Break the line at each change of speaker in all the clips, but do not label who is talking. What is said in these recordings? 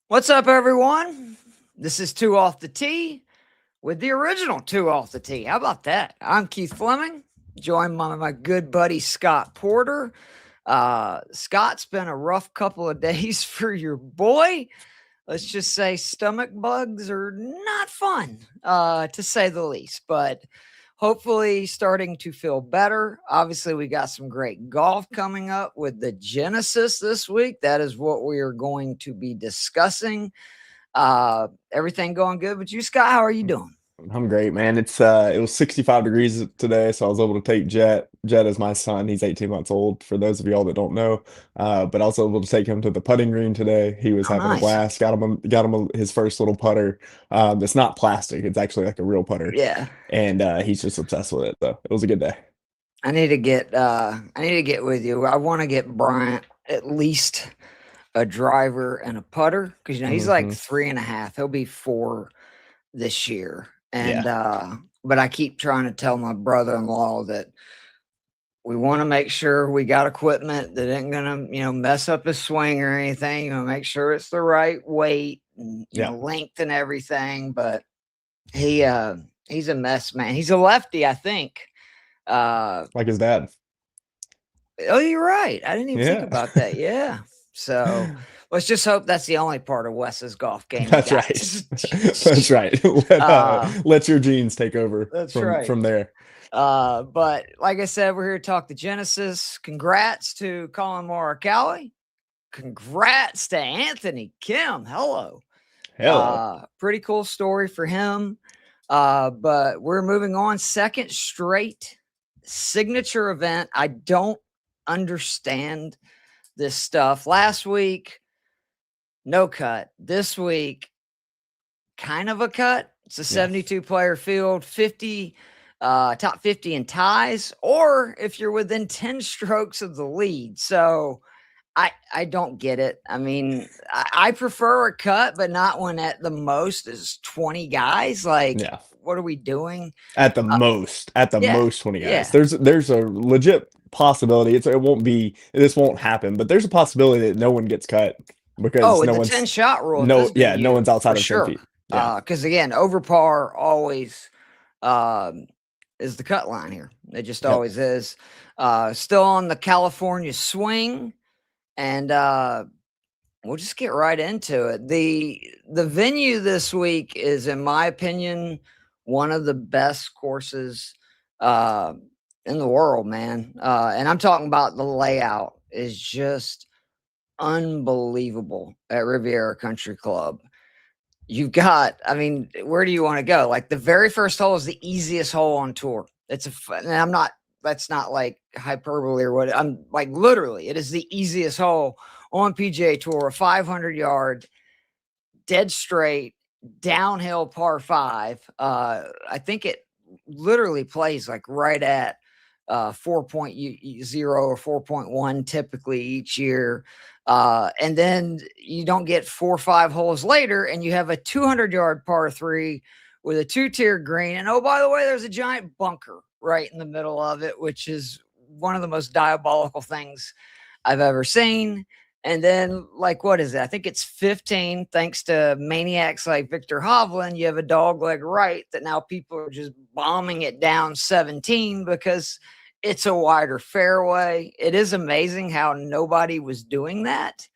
What's up, everyone? This is Two Off the Tee with the original Two Off the Tee. How about that? I'm Keith Flemming, joined by my good buddy Scott Porter. Scott's been a rough couple of days for your boy. Let's just say stomach bugs are not fun, to say the least, but hopefully starting to feel better. Obviously, we got some great golf coming up with the Genesis this week. That is what we are going to be discussing. Everything going good with you, Scott? How are you doing?
I'm great, man. It was 65 degrees today, so I was able to take Jet. Jet is my son. He's 18 months old, for those of y'all that don't know. But I was able to take him to the putting green today. He was
Oh,
having a
nice.
blast. Got him his first little putter. It's not plastic. It's actually like a real putter.
Yeah.
And he's just obsessed with it. So it was a good day.
I need to get with you. I want to get Bryant at least a driver and a putter because he's like
Hmm.
3.5. He'll be 4 this year. And
Yeah.
but I keep trying to tell my brother-in-law that we want to make sure we got equipment that ain't gonna, mess up his swing or anything. Make sure it's the right weight and
Yeah.
length and everything. But he's a mess, man. He's a lefty, I think.
Like his dad.
Oh, you're right. I didn't even think
Yeah.
about that. Yeah. So let's just hope that's the only part of Wes's golf game.
That's right. That's right. Let your genes take over from there.
But like I said, we're here to talk the Genesis. Congrats to Colin Morikawa. Congrats to Anthony Kim. Hello. Pretty cool story for him. But we're moving on. Second straight signature event. I don't understand this stuff. Last week, no cut. This week, kind of a cut. It's a 72 player field, 50 top 50 in ties, or if you're within 10 strokes of the lead. So I don't get it. I mean, I prefer a cut, but not when at the most is 20 guys. Like, what are we doing?
At the most 20 guys.
Yeah.
There's a legit possibility. This won't happen, but there's a possibility that no one gets cut because
with the 10 shot rule.
No one's outside of 10 feet.
Because again, over par always is the cut line here. It just always is. Still on the California swing, and we'll just get right into it. The venue this week is, in my opinion, one of the best courses in the world, man. And I'm talking about the layout is just unbelievable at Riviera Country Club. You've got, I mean, where do you want to go? Like the very first hole is the easiest hole on tour. That's not like hyperbole or what. I'm like, literally, it is the easiest hole on PGA Tour, a 500-yard, dead straight, downhill par 5. I think it literally plays like right at 4.0 or 4.1 typically each year. And then you don't get 4 or 5 holes later and you have a 200-yard par 3 with a 2-tier green. And oh, by the way, there's a giant bunker right in the middle of it, which is one of the most diabolical things I've ever seen. And then, like, what is it? I think it's 15, thanks to maniacs like Victor Hovland. You have a dogleg right that now people are just bombing it down 17 because it's a wider fairway. It is amazing how nobody was doing that.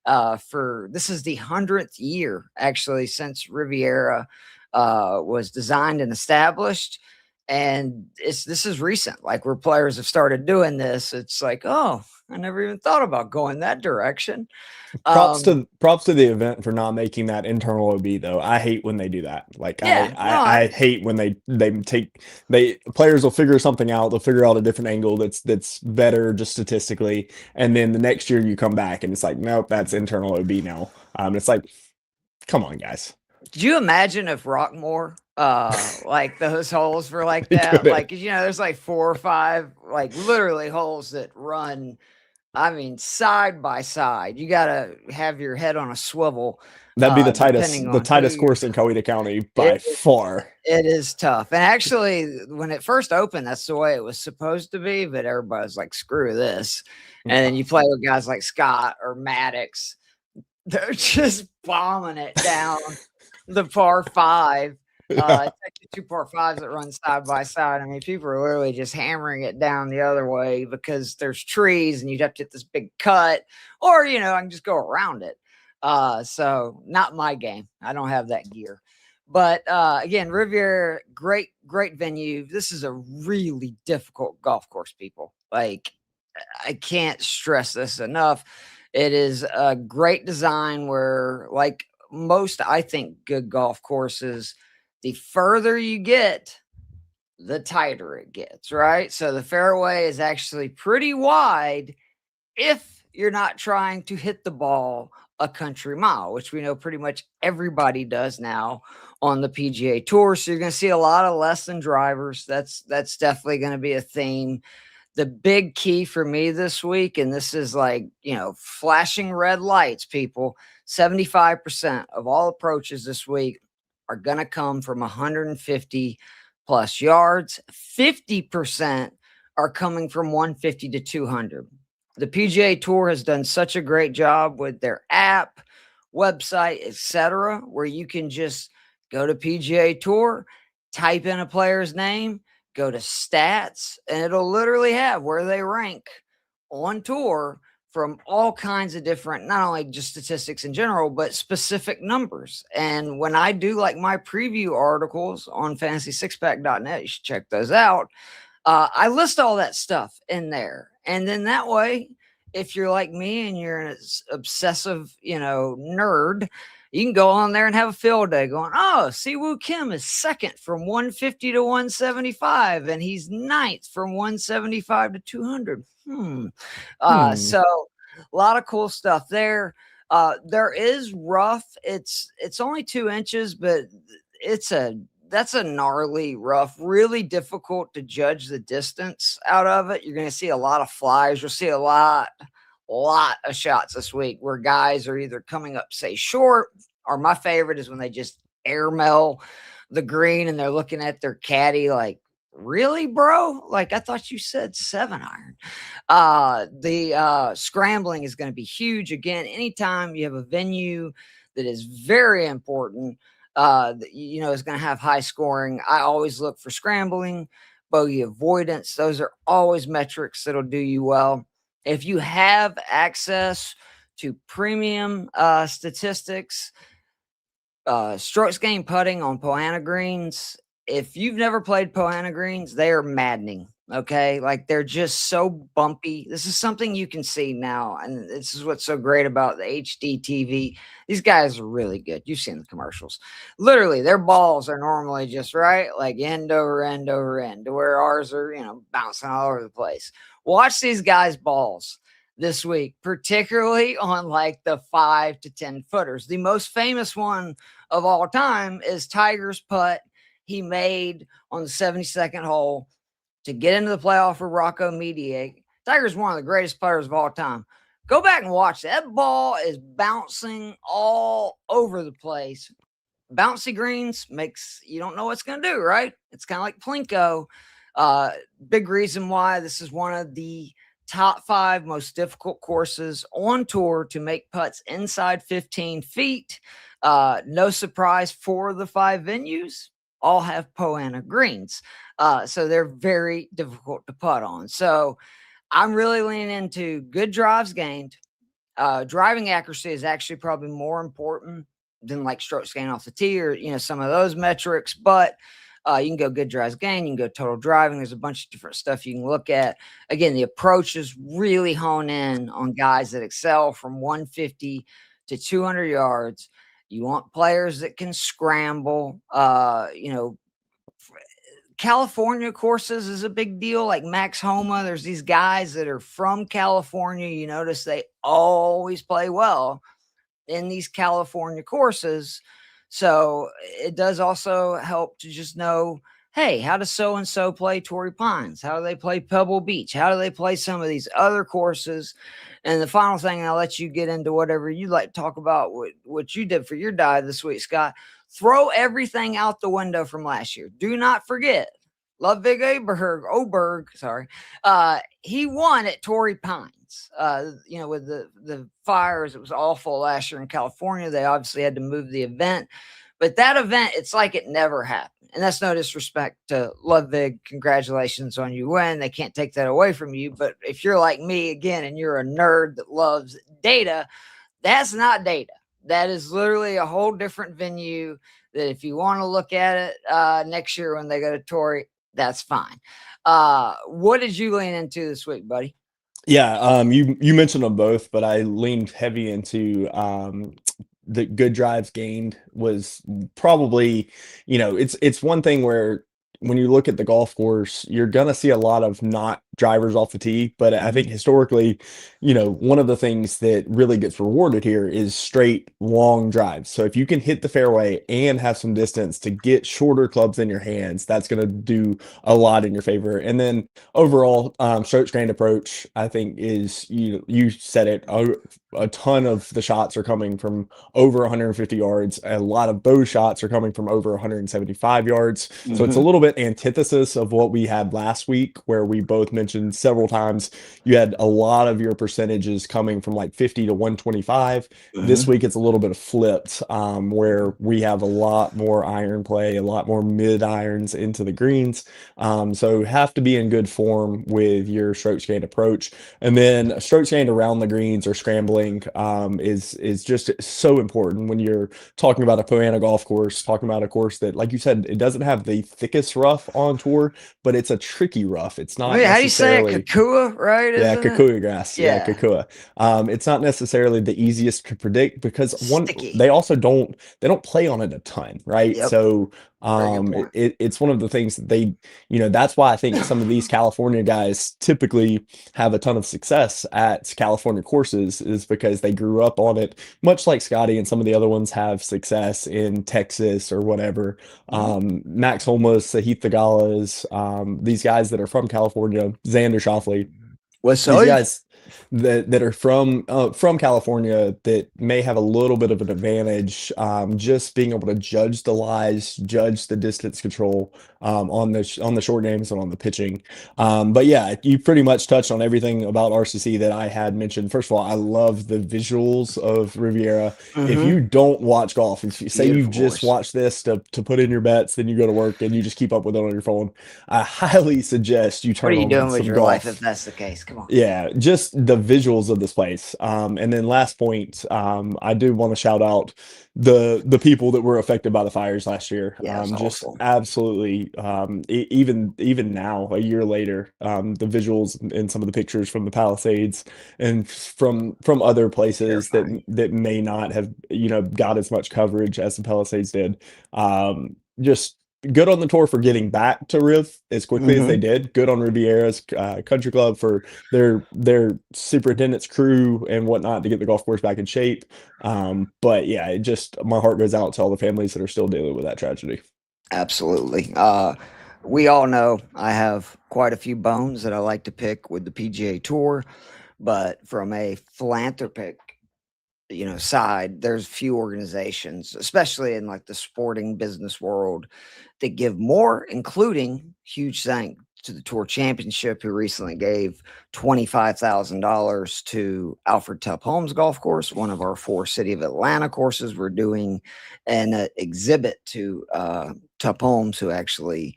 This is the 100th year, actually, since Riviera was designed and established. And this is recent, like where players have started doing this. It's like, oh, I never even thought about going that direction.
Props to the event for not making that internal OB though. I hate when they do that. Like I hate when players will figure something out. They'll figure out a different angle that's better just statistically, and then the next year you come back and it's like, nope, that's internal OB now. It's like, come on, guys.
Could you imagine if Rockmore, like those holes were like that? Like, there's like 4 or 5, like literally holes that run, I mean, side by side. You got to have your head on a swivel.
That'd be the tightest course in Coweta County by far.
It is tough. And actually, when it first opened, that's the way it was supposed to be. But everybody's like, screw this. And then you play with guys like Scott or Maddox. they're just bombing it down the par 5. It's actually 2 par 5s that run side by side. I mean, people are literally just hammering it down the other way because there's trees and you'd have to hit this big cut, or, I can just go around it. So not my game. I don't have that gear. But again, Riviera, great venue. This is a really difficult golf course, people. Like, I can't stress this enough. It is a great design where, like most, I think, good golf courses, the further you get, the tighter it gets, right? So the fairway is actually pretty wide if you're not trying to hit the ball a country mile, which we know pretty much everybody does now on the PGA Tour. So you're going to see a lot of less than drivers. That's definitely going to be a theme. The big key for me this week, and this is like, flashing red lights, people, 75% of all approaches this week are going to come from 150 plus yards. 50% are coming from 150 to 200. The PGA Tour has done such a great job with their app, website, etc., where you can just go to PGA Tour, type in a player's name, go to stats, and it'll literally have where they rank on tour from all kinds of different, not only just statistics in general, but specific numbers. And when I do like my preview articles on fantasysixpack.net, you should check those out. I list all that stuff in there. And then that way, if you're like me and you're an obsessive, nerd, you can go on there and have a field day going, oh, Siwoo Kim is second from 150 to 175, and he's ninth from 175 to 200. So a lot of cool stuff there. There is rough. It's only 2 inches, but that's a gnarly rough, really difficult to judge the distance out of it. You're going to see a lot of flies. You'll see a lot of shots this week where guys are either coming up, say, short, or my favorite is when they just airmail the green and they're looking at their caddy like, really, bro? Like, I thought you said 7 iron. The scrambling is going to be huge. Again, anytime you have a venue that is very important, is going to have high scoring, I always look for scrambling, bogey avoidance. Those are always metrics that'll do you well. If you have access to premium statistics, strokes gained putting on Poana greens, if you've never played Poana greens, they are maddening. Okay. Like, they're just so bumpy. This is something you can see now. And this is what's so great about the HD TV. These guys are really good. You've seen the commercials. Literally, their balls are normally just right, like end over end over end, to where ours are, bouncing all over the place. Watch these guys' balls this week, particularly on like the 5 to 10 footers. The most famous one of all time is Tiger's putt he made on the 72nd hole to get into the playoff for Rocco Mediate. Tiger's one of the greatest players of all time. Go back and watch that ball is bouncing all over the place. Bouncy greens makes you don't know what's going to do, right? It's kind of like Plinko. Big reason why this is one of the top 5 most difficult courses on tour to make putts inside 15 feet. No surprise, 4 of the 5 venues all have Poana greens. So they're very difficult to putt on. So I'm really leaning into good drives gained. Driving accuracy is actually probably more important than like strokes gained off the tee or, some of those metrics. But you can go good drives gained. You can go total driving. There's a bunch of different stuff you can look at. Again, the approaches really hone in on guys that excel from 150 to 200 yards. You want players that can scramble. California courses is a big deal, like Max Homa. There's these guys that are from California. You notice they always play well in these California courses. So it does also help to just know, hey, how does so-and-so play Torrey Pines? How do they play Pebble Beach? How do they play some of these other courses? And the final thing, and I'll let you get into whatever you'd like to talk about, what you did for your dive this week, Scott. Throw everything out the window from last year. Do not forget Ludwig Oberg, sorry. He won at Torrey Pines. With the fires, it was awful last year in California. They obviously had to move the event, but that event, it's like it never happened. And that's no disrespect to Ludwig. Congratulations on you win. They can't take that away from you. But if you're like me again, and you're a nerd that loves data, that's not data. That is literally a whole different venue that if you want to look at it next year when they go to Torrey, that's fine. What did you lean into this week, buddy?
Yeah, you mentioned them both, but I leaned heavy into the good drives gained was probably, it's one thing where when you look at the golf course, you're gonna see a lot of not drivers off the tee, but I think historically, one of the things that really gets rewarded here is straight long drives. So if you can hit the fairway and have some distance to get shorter clubs in your hands, that's gonna do a lot in your favor. And then overall, strokes gained approach, I think is you said it. A ton of the shots are coming from over 150 yards. A lot of those shots are coming from over 175 yards. So it's a little bit antithesis of what we had last week, where we both mentioned several times you had a lot of your percentages coming from like 50 to 125. This week it's a little bit of flipped, where we have a lot more iron play, a lot more mid irons into the greens. So have to be in good form with your strokes gained approach. And then strokes gained around the greens or scrambling is just so important when you're talking about a Poana golf course, talking about a course that, like you said, it doesn't have the thickest rough on tour, but it's a tricky rough. It's not
how do you say it? Kukua, right?
Yeah, Kukua grass. Yeah, Kukua. It's not necessarily the easiest to predict because they also don't play on it a ton, right?
Yep.
So it's one of the things that that's why I think some of these California guys typically have a ton of success at California courses, is because they grew up on it, much like Scotty and some of the other ones have success in Texas or whatever. Max Holmes, Sahith Theegala's, these guys that are from California, Xander Schauffele, these guys that are from California that may have a little bit of an advantage, just being able to judge the lies, judge the distance control on the short games and on the pitching. But yeah, you pretty much touched on everything about RCC that I had mentioned. First of all, I love the visuals of Riviera. If you don't watch golf, if you say you just watch this to put in your bets, then you go to work and you just keep up with it on your phone, I highly suggest you turn on some golf. What are you doing with your life
if that's the case? Come on.
Yeah, just the visuals of this place. And then last point, I do want to shout out the people that were affected by the fires last year.
Yeah,
just awful. Absolutely. Even now, a year later, the visuals and some of the pictures from the Palisades and from other places that may not have got as much coverage as the Palisades did. Just good on the tour for getting back to Riv as quickly as they did. Good on Riviera's Country Club for their superintendent's crew and whatnot to get the golf course back in shape. But yeah, my heart goes out to all the families that are still dealing with that tragedy.
Absolutely. We all know I have quite a few bones that I like to pick with the PGA Tour, but from a philanthropic side, there's few organizations, especially in like the sporting business world, that give more, including huge thanks to the Tour Championship, who recently gave $25,000 to Alfred Tup Holmes Golf Course, one of our 4 City of Atlanta courses. We're doing an exhibit to Tup Holmes, who actually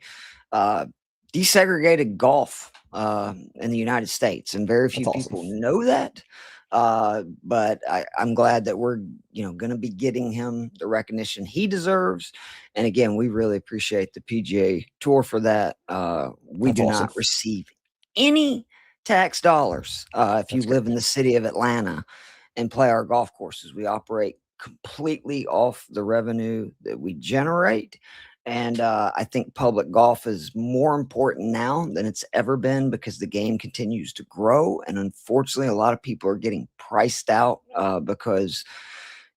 desegregated golf in the United States, and very few people know that. But I'm glad that we're, going to be getting him the recognition he deserves. And again, we really appreciate the PGA Tour for that. We do not receive any tax dollars if you live in the city of Atlanta and play our golf courses. We operate completely off the revenue that we generate. And I think public golf is more important now than it's ever been, because the game continues to grow. And unfortunately, a lot of people are getting priced out because,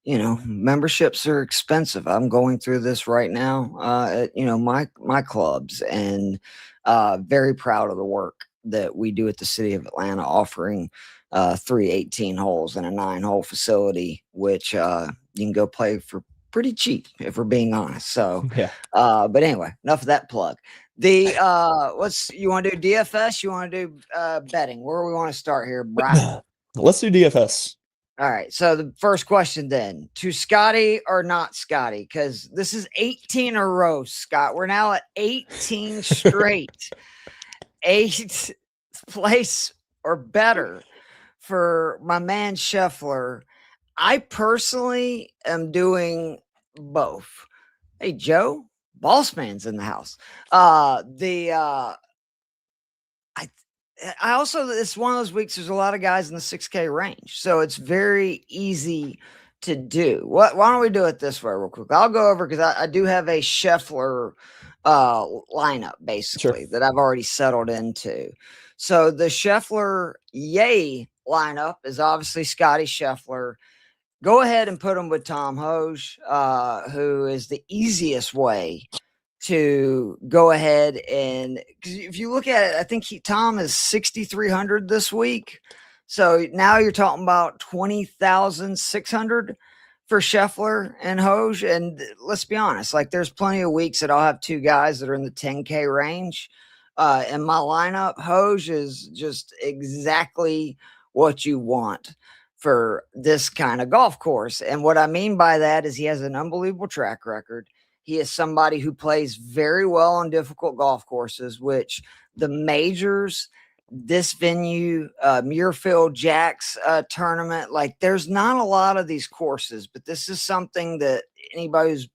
memberships are expensive. I'm going through this right now at, my clubs, and very proud of the work that we do at the City of Atlanta, offering 3 18 holes in a 9-hole facility, which you can go play for pretty cheap, if we're being honest. So,
yeah.
But anyway, enough of that plug. What's you want to do? DFS? You want to do betting? Where do we want to start here, Brian?
Let's do DFS.
All right. So the first question then, to Scotty or not Scotty? Because this is 18 in a row, Scott. We're now at 18 straight. 8th place or better for my man Scheffler. I personally am doing both. Hey, Joe, Bossman's in the house. I also, it's one of those weeks, there's a lot of guys in the 6K range. So it's very easy to do. Why don't we do it this way real quick? I'll go over because I do have a Scheffler lineup basically that I've already settled into. So the Scheffler yay lineup is obviously Scotty Scheffler. Go ahead and put him with Tom Hoge, who is the easiest way to go ahead and, because if you look at it, I think Tom is 6,300 this week. So now you're talking about 20,600 for Scheffler and Hoge. And let's be honest, like there's plenty of weeks that I'll have two guys that are in the 10K range in my lineup. Hoge is just exactly what you want for this kind of golf course. And what I mean by that is he has an unbelievable track record. He is somebody who plays very well on difficult golf courses, which the majors, this venue, Muirfield Jacks tournament, like there's not a lot of these courses, but this is something that anybody who's,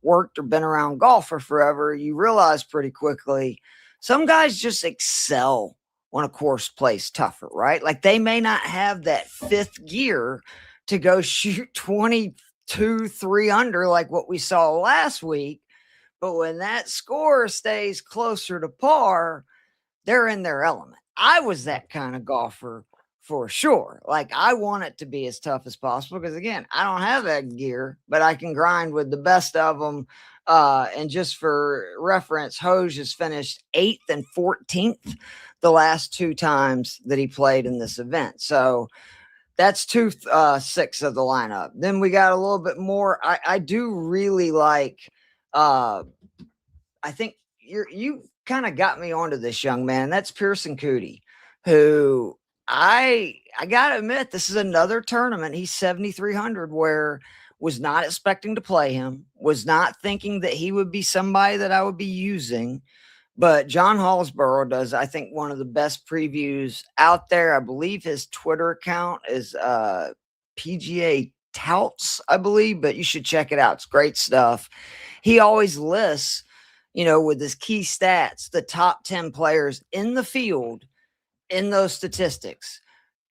worked or been around golf for forever, you realize pretty quickly, some guys just excel when a course plays tougher, right? Like they may not have that fifth gear to go shoot 22-3 under like what we saw last week, but when that score stays closer to par, they're in their element. I was that kind of golfer for sure. Like I want it to be as tough as possible because again, I don't have that gear, but I can grind with the best of them. And just for reference, Hoge has finished 8th and 14th the last two times that he played in this event. So that's 2/6 of the lineup. Then we got a little bit more. I do really like, I think you kind of got me onto this young man. That's Pearson Coody, who I got to admit, this is another tournament. He's 7,300 where was not expecting to play him, was not thinking that he would be somebody that I would be using. But John Hallsborough does, I think, one of the best previews out there. I believe his Twitter account is PGA Touts, I believe, but you should check it out. It's great stuff. He always lists, with his key stats, the top 10 players in the field in those statistics.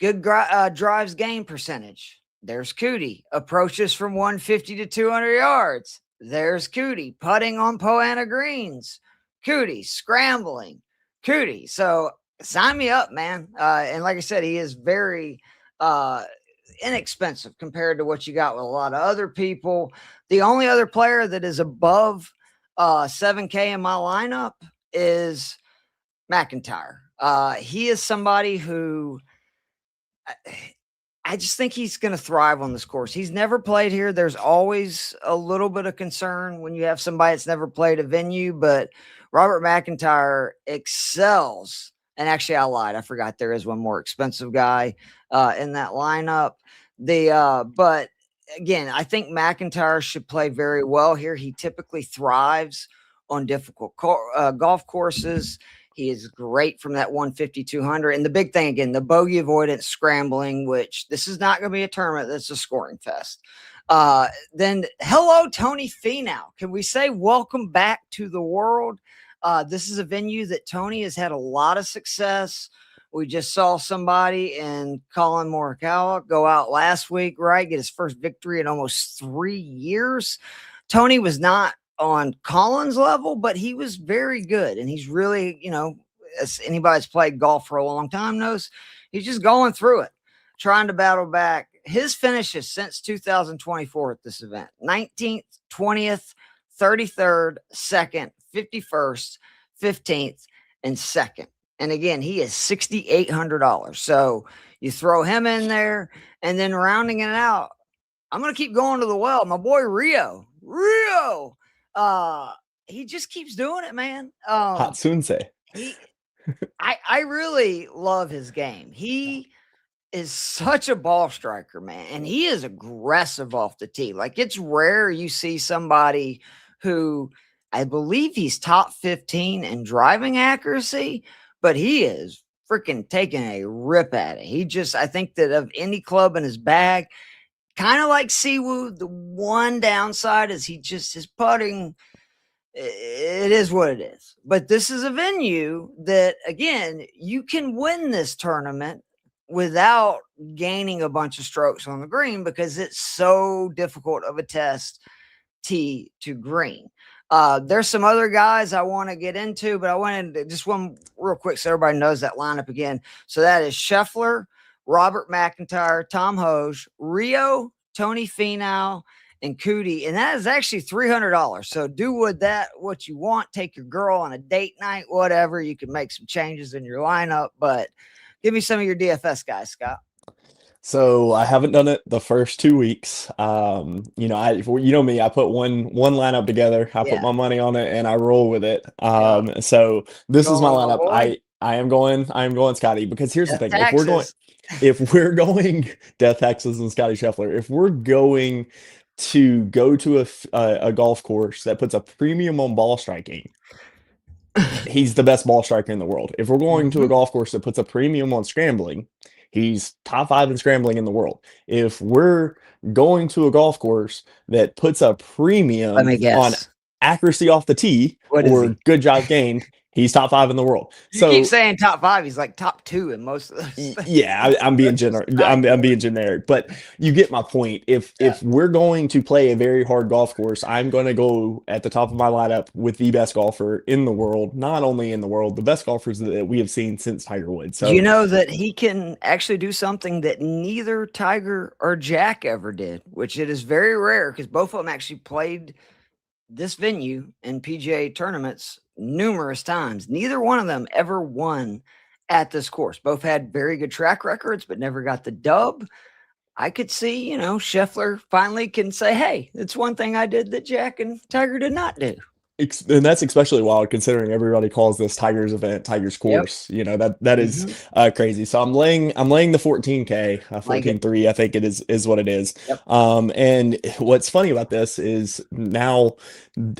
Good drives gain percentage. There's Coody. Approaches from 150 to 200 yards. There's Coody. Putting on Poana greens. Coody. Scrambling. Coody. So sign me up, man. And like I said, he is very inexpensive compared to what you got with a lot of other people. The only other player that is above 7K in my lineup is McIntyre. He is somebody who I just think he's going to thrive on this course. He's never played here. There's always a little bit of concern when you have somebody that's never played a venue, but Robert McIntyre excels. And actually, I lied. I forgot there is one more expensive guy in that lineup. But again, I think McIntyre should play very well here. He typically thrives on difficult golf courses. He is great from that 150, 200. And the big thing, again, the bogey avoidance scrambling, which this is not going to be a tournament. That's a scoring fest. Then hello, Tony Finau. Can we say welcome back to the world? This is a venue that Tony has had a lot of success. We just saw somebody in Colin Morikawa go out last week, right? Get his first victory in almost 3 years. Tony was not on Colin's level, but he was very good. And he's really, as anybody that's played golf for a long time knows, he's just going through it, trying to battle back. His finishes since 2024 at this event: 19th, 20th, 33rd, 2nd, 51st, 15th, and 2nd. And again, he is $6,800. So you throw him in there, and then rounding it out, I'm going to keep going to the well. My boy Rio, he just keeps doing it, man.
Hatsunse.
I really love his game. He is such a ball striker, man, and he is aggressive off the tee. Like, it's rare you see somebody who, I believe he's top 15 in driving accuracy, but he is freaking taking a rip at it. He just, I think that of any club in his bag, kind of like Siwoo, the one downside is his putting, it is what it is. But this is a venue that, again, you can win this tournament without gaining a bunch of strokes on the green because it's so difficult of a test tee to green. There's some other guys I want to get into, but I wanted to, just one real quick so everybody knows that lineup again. So that is Scheffler, Robert McIntyre, Tom Hoge, Rio, Tony Finau, and Cootie, and that is actually $300. So do with that what you want. Take your girl on a date night, whatever. You can make some changes in your lineup, but give me some of your DFS guys, Scott.
So I haven't done it the first 2 weeks. You know me, I put one lineup together. I put my money on it and I roll with it. So this is my lineup. I am going Scotty, because here's the thing. If we're going Death Taxes and Scotty Scheffler, if we're going to go to a golf course that puts a premium on ball striking, he's the best ball striker in the world. If we're going to a golf course that puts a premium on scrambling, he's top 5 in scrambling in the world. If we're going to a golf course that puts a premium on accuracy off the tee or good job gained, he's top 5 in the world.
You keep saying top 5. He's like top 2 in most of those.
Yeah, I'm being generic. I'm being generic, but you get my point. If we're going to play a very hard golf course, I'm going to go at the top of my lineup with the best golfer in the world, not only in the world, the best golfers that we have seen since Tiger Woods. So
you know that he can actually do something that neither Tiger or Jack ever did, which it is very rare because both of them actually played this venue in PGA tournaments numerous times. Neither one of them ever won at this course. Both had very good track records, but never got the dub. I could see, Scheffler finally can say, hey, it's one thing I did that Jack and Tiger did not do.
And that's especially wild considering everybody calls this Tiger's event, Tiger's course. That is crazy. So I'm laying the 14K, 14.3, I think it is what it is. And what's funny about this is now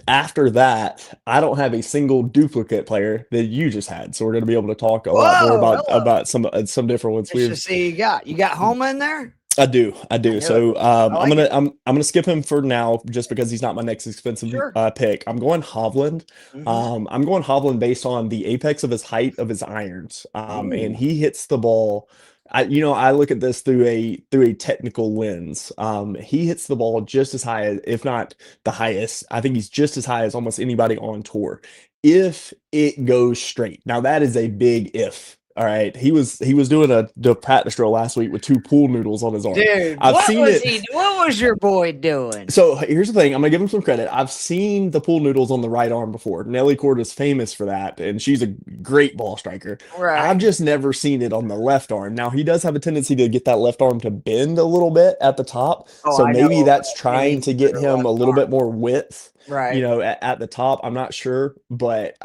after that, I don't have a single duplicate player that you just had. So we're going to be able to talk a lot more about some different ones.
Let's just see, you got Homa in there?
I do. So I'm gonna skip him for now just because he's not my next expensive pick. I'm going Hovland. I'm going Hovland based on the apex of his height of his irons. And he hits the ball. I look at this through a technical lens. He hits the ball just as high as, if not the highest. I think he's just as high as almost anybody on tour, if it goes straight. Now that is a big if. All right, he was doing the practice drill last week with 2 pool noodles on his arm.
Dude, what was your boy doing?
So here's the thing. I'm gonna give him some credit. I've seen the pool noodles on the right arm before. Nelly Court is famous for that, and she's a great ball striker.
Right.
I've just never seen it on the left arm. Now he does have a tendency to get that left arm to bend a little bit at the top. So maybe that's trying to get him a little bit more width.
Right.
At the top. I'm not sure, but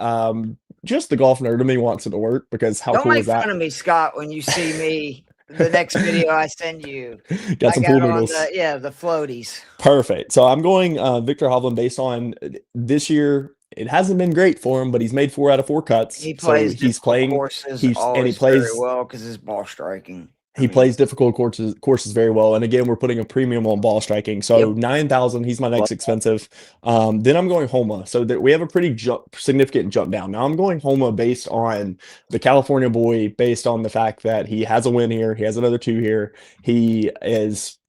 just the golf nerd in me wants it to work, because how cool is that?
Don't make fun of me, Scott, when you see me. The next video I send you.
Got some pool noodles.
The floaties.
Perfect. So I'm going Victor Hovland based on this year. It hasn't been great for him, but he's made 4 out of 4 cuts.
He plays
courses
he plays very well because his ball striking.
He plays difficult courses very well. And again, we're putting a premium on ball striking. So 9,000, he's my next expensive. Then I'm going Homa. So that we have a pretty significant jump down. Now I'm going Homa based on the California boy, based on the fact that he has a win here. He has another 2 here. He is,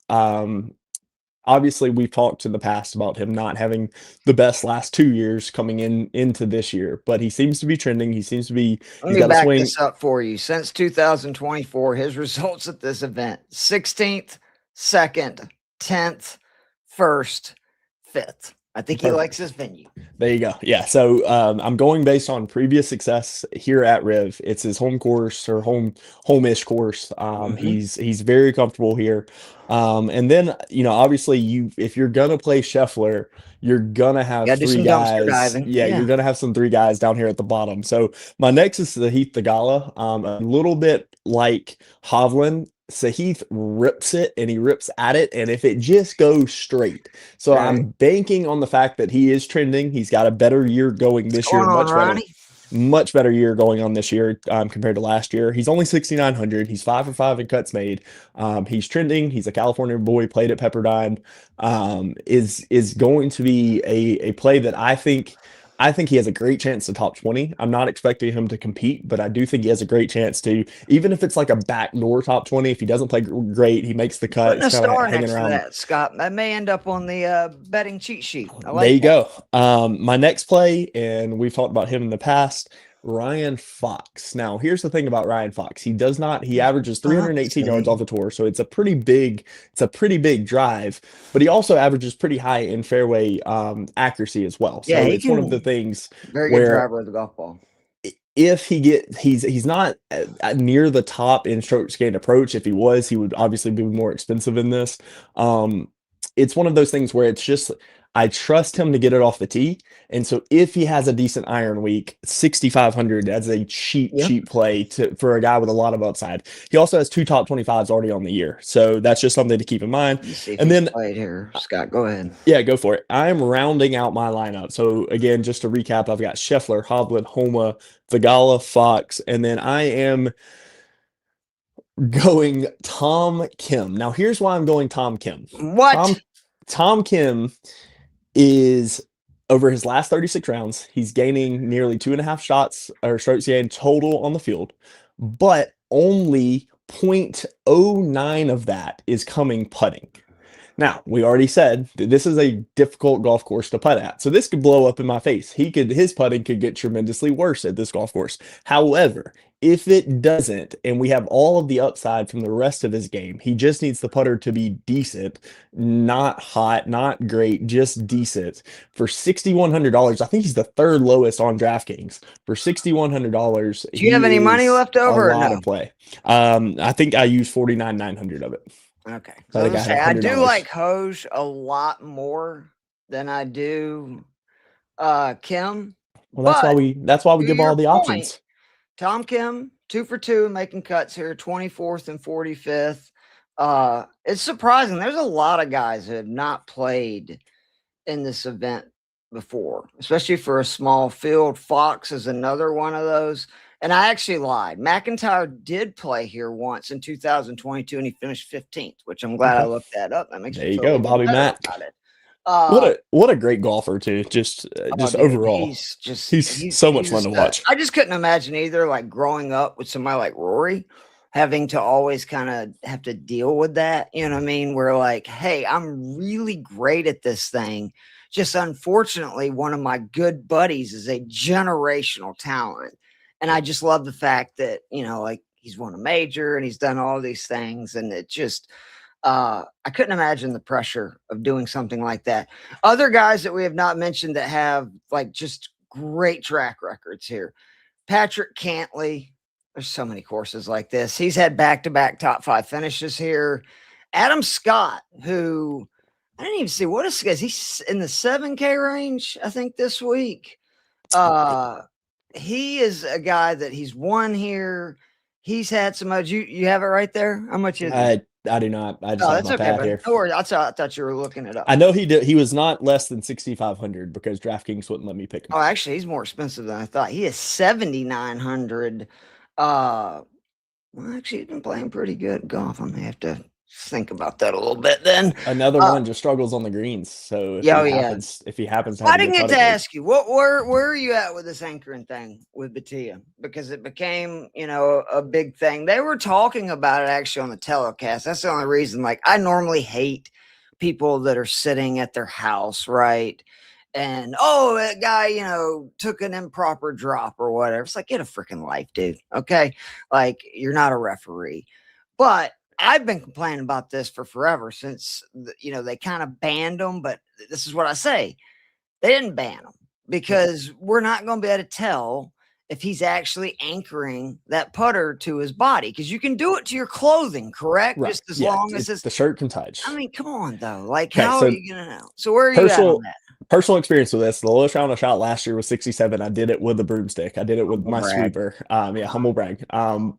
obviously we've talked in the past about him not having the best last 2 years coming into this year, but he seems to be trending. He seems to be,
Let me back this up for you. Since 2024, his results at this event: 16th, 2nd, 10th, 1st, 5th. I think he likes this venue.
There you go. Yeah. So I'm going based on previous success here at Riv. It's his home course or home-ish course. He's very comfortable here. And then, obviously if you're gonna play Scheffler, you're gonna have three guys. Yeah, you're gonna have some three guys down here at the bottom. So my next is Sahith Theegala. A little bit like Hovland. Sahith rips it and he rips at it, and if it just goes straight. So I'm banking on the fact that he is trending. He's got a better year going this year, much better year going on this year compared to last year. He's only 6,900. He's 5 for 5 in cuts made. He's trending. He's a California boy, played at Pepperdine. Is going to be a play that I think he has a great chance to top 20. I'm not expecting him to compete, but I do think he has a great chance to, even if it's like a backdoor top 20. If he doesn't play great, he makes the cut.
Putting a star next to that, Scott. That may end up on the betting cheat sheet.
There you go. My next play, and we've talked about him in the past, Ryan Fox. Now, here's the thing about Ryan Fox. He averages 318 yards off the tour, so it's a pretty big drive, but he also averages pretty high in fairway accuracy as well. So it's one of the things
very good driver of the golf ball.
If he's not near the top in strokes gained approach. If he was, he would obviously be more expensive in this. It's one of those things where it's just, I trust him to get it off the tee. And so if he has a decent iron week, 6,500, that's a cheap play for a guy with a lot of upside. He also has 2 top 25s already on the year. So that's just something to keep in mind.
And then played here, Scott, go ahead.
Yeah, go for it. I'm rounding out my lineup. So again, just to recap, I've got Scheffler, Hovland, Homa, Theegala, Fox, and then I am going Tom Kim. Now, here's why I'm going Tom Kim.
What?
Tom Kim is, over his last 36 rounds, he's gaining nearly 2.5 shots or strokes gained total on the field, but only 0.09 of that is coming putting. Now, we already said that this is a difficult golf course to putt at, so this could blow up in my face. His putting could get tremendously worse at this golf course. However, if it doesn't, and we have all of the upside from the rest of his game, he just needs the putter to be decent, not hot, not great, just decent. For $6,100, I think he's the third lowest on DraftKings. For $6,100,
do you have any money left over?
A lot of play. I think I used 49,900 of it.
Okay. So I do like Hoj a lot more than I do Kim.
Well, that's why we give all the options.
Tom Kim, 2 for 2, making cuts here, 24th and 45th. It's surprising. There's a lot of guys who have not played in this event before, especially for a small field. Fox is another one of those. And I actually lied. McIntyre did play here once in 2022, and he finished 15th, which I'm glad I looked that up. That makes
there you go, Bobby Mack. What a great golfer too. Just overall, he's so much fun to watch.
I just couldn't imagine either, like growing up with somebody like Rory, having to always kind of have to deal with that. You know what I mean? Where like, hey, I'm really great at this thing. Just unfortunately, one of my good buddies is a generational talent. And I just love the fact that, like he's won a major and he's done all these things. And it just, I couldn't imagine the pressure of doing something like that. Other guys that we have not mentioned that have like just great track records here. Patrick Cantley. There's so many courses like this. He's had back-to-back top 5 finishes here. Adam Scott, who I didn't even see what is he's in the 7K range, I think, this week. He is a guy that he's won here. He's had some much. You have it right there? How much is it?
I do not. I just have my pad here.
Don't worry. I thought you were looking it up.
I know he did. He was not less than 6,500 because DraftKings wouldn't let me pick him.
Oh, actually, he's more expensive than I thought. He is 7,900. Well, actually, he's been playing pretty good golf. I may have to think about that a little bit then.
Another one just struggles on the greens. So if he happens to have
I didn't get to ask you, where are you at with this anchoring thing with Batia? Because it became, a big thing. They were talking about it actually on the telecast. That's the only reason. Like, I normally hate people that are sitting at their house, right? And that guy, took an improper drop or whatever. It's like, get a freaking life, dude. Okay. Like, you're not a referee. But I've been complaining about this for forever since, they kind of banned them. But this is what I say. They didn't ban him because we're not going to be able to tell if he's actually anchoring that putter to his body, because you can do it to your clothing, correct?
Right.
Just as long as
the shirt can touch.
I mean, come on though. Like,
Okay,
how
so
are you going to know? So where are you at on that?
Personal experience with this. The lowest round I shot last year was 67. I did it with a broomstick. I did it with
Humble
my
brag.
sweeper. Yeah, humble brag.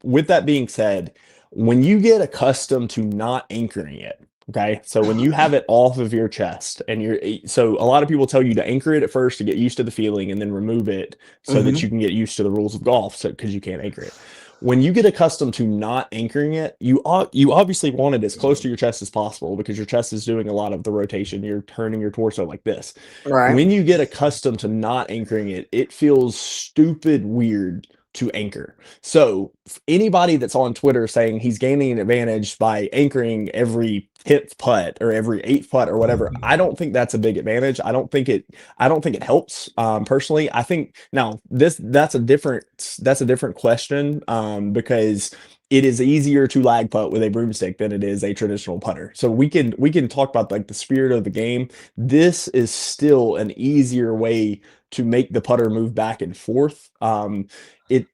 With that being said, when you get accustomed to not anchoring it, okay, so when you have it off of your chest and so a lot of people tell you to anchor it at first to get used to the feeling and then remove it so that you can get used to the rules of golf, so because you can't anchor it. When you get accustomed to not anchoring it, you obviously want it as close to your chest as possible because your chest is doing a lot of the rotation. You're turning your torso like this.
Right.
When you get accustomed to not anchoring it, it feels stupid weird to anchor. So anybody that's on Twitter saying he's gaining an advantage by anchoring every 10th putt or every 8th putt or whatever, I don't think that's a big advantage. I don't think it helps. Personally, I think now that's a different question, because it is easier to lag putt with a broomstick than it is a traditional putter. So we can talk about like the spirit of the game. This is still an easier way to make the putter move back and forth. It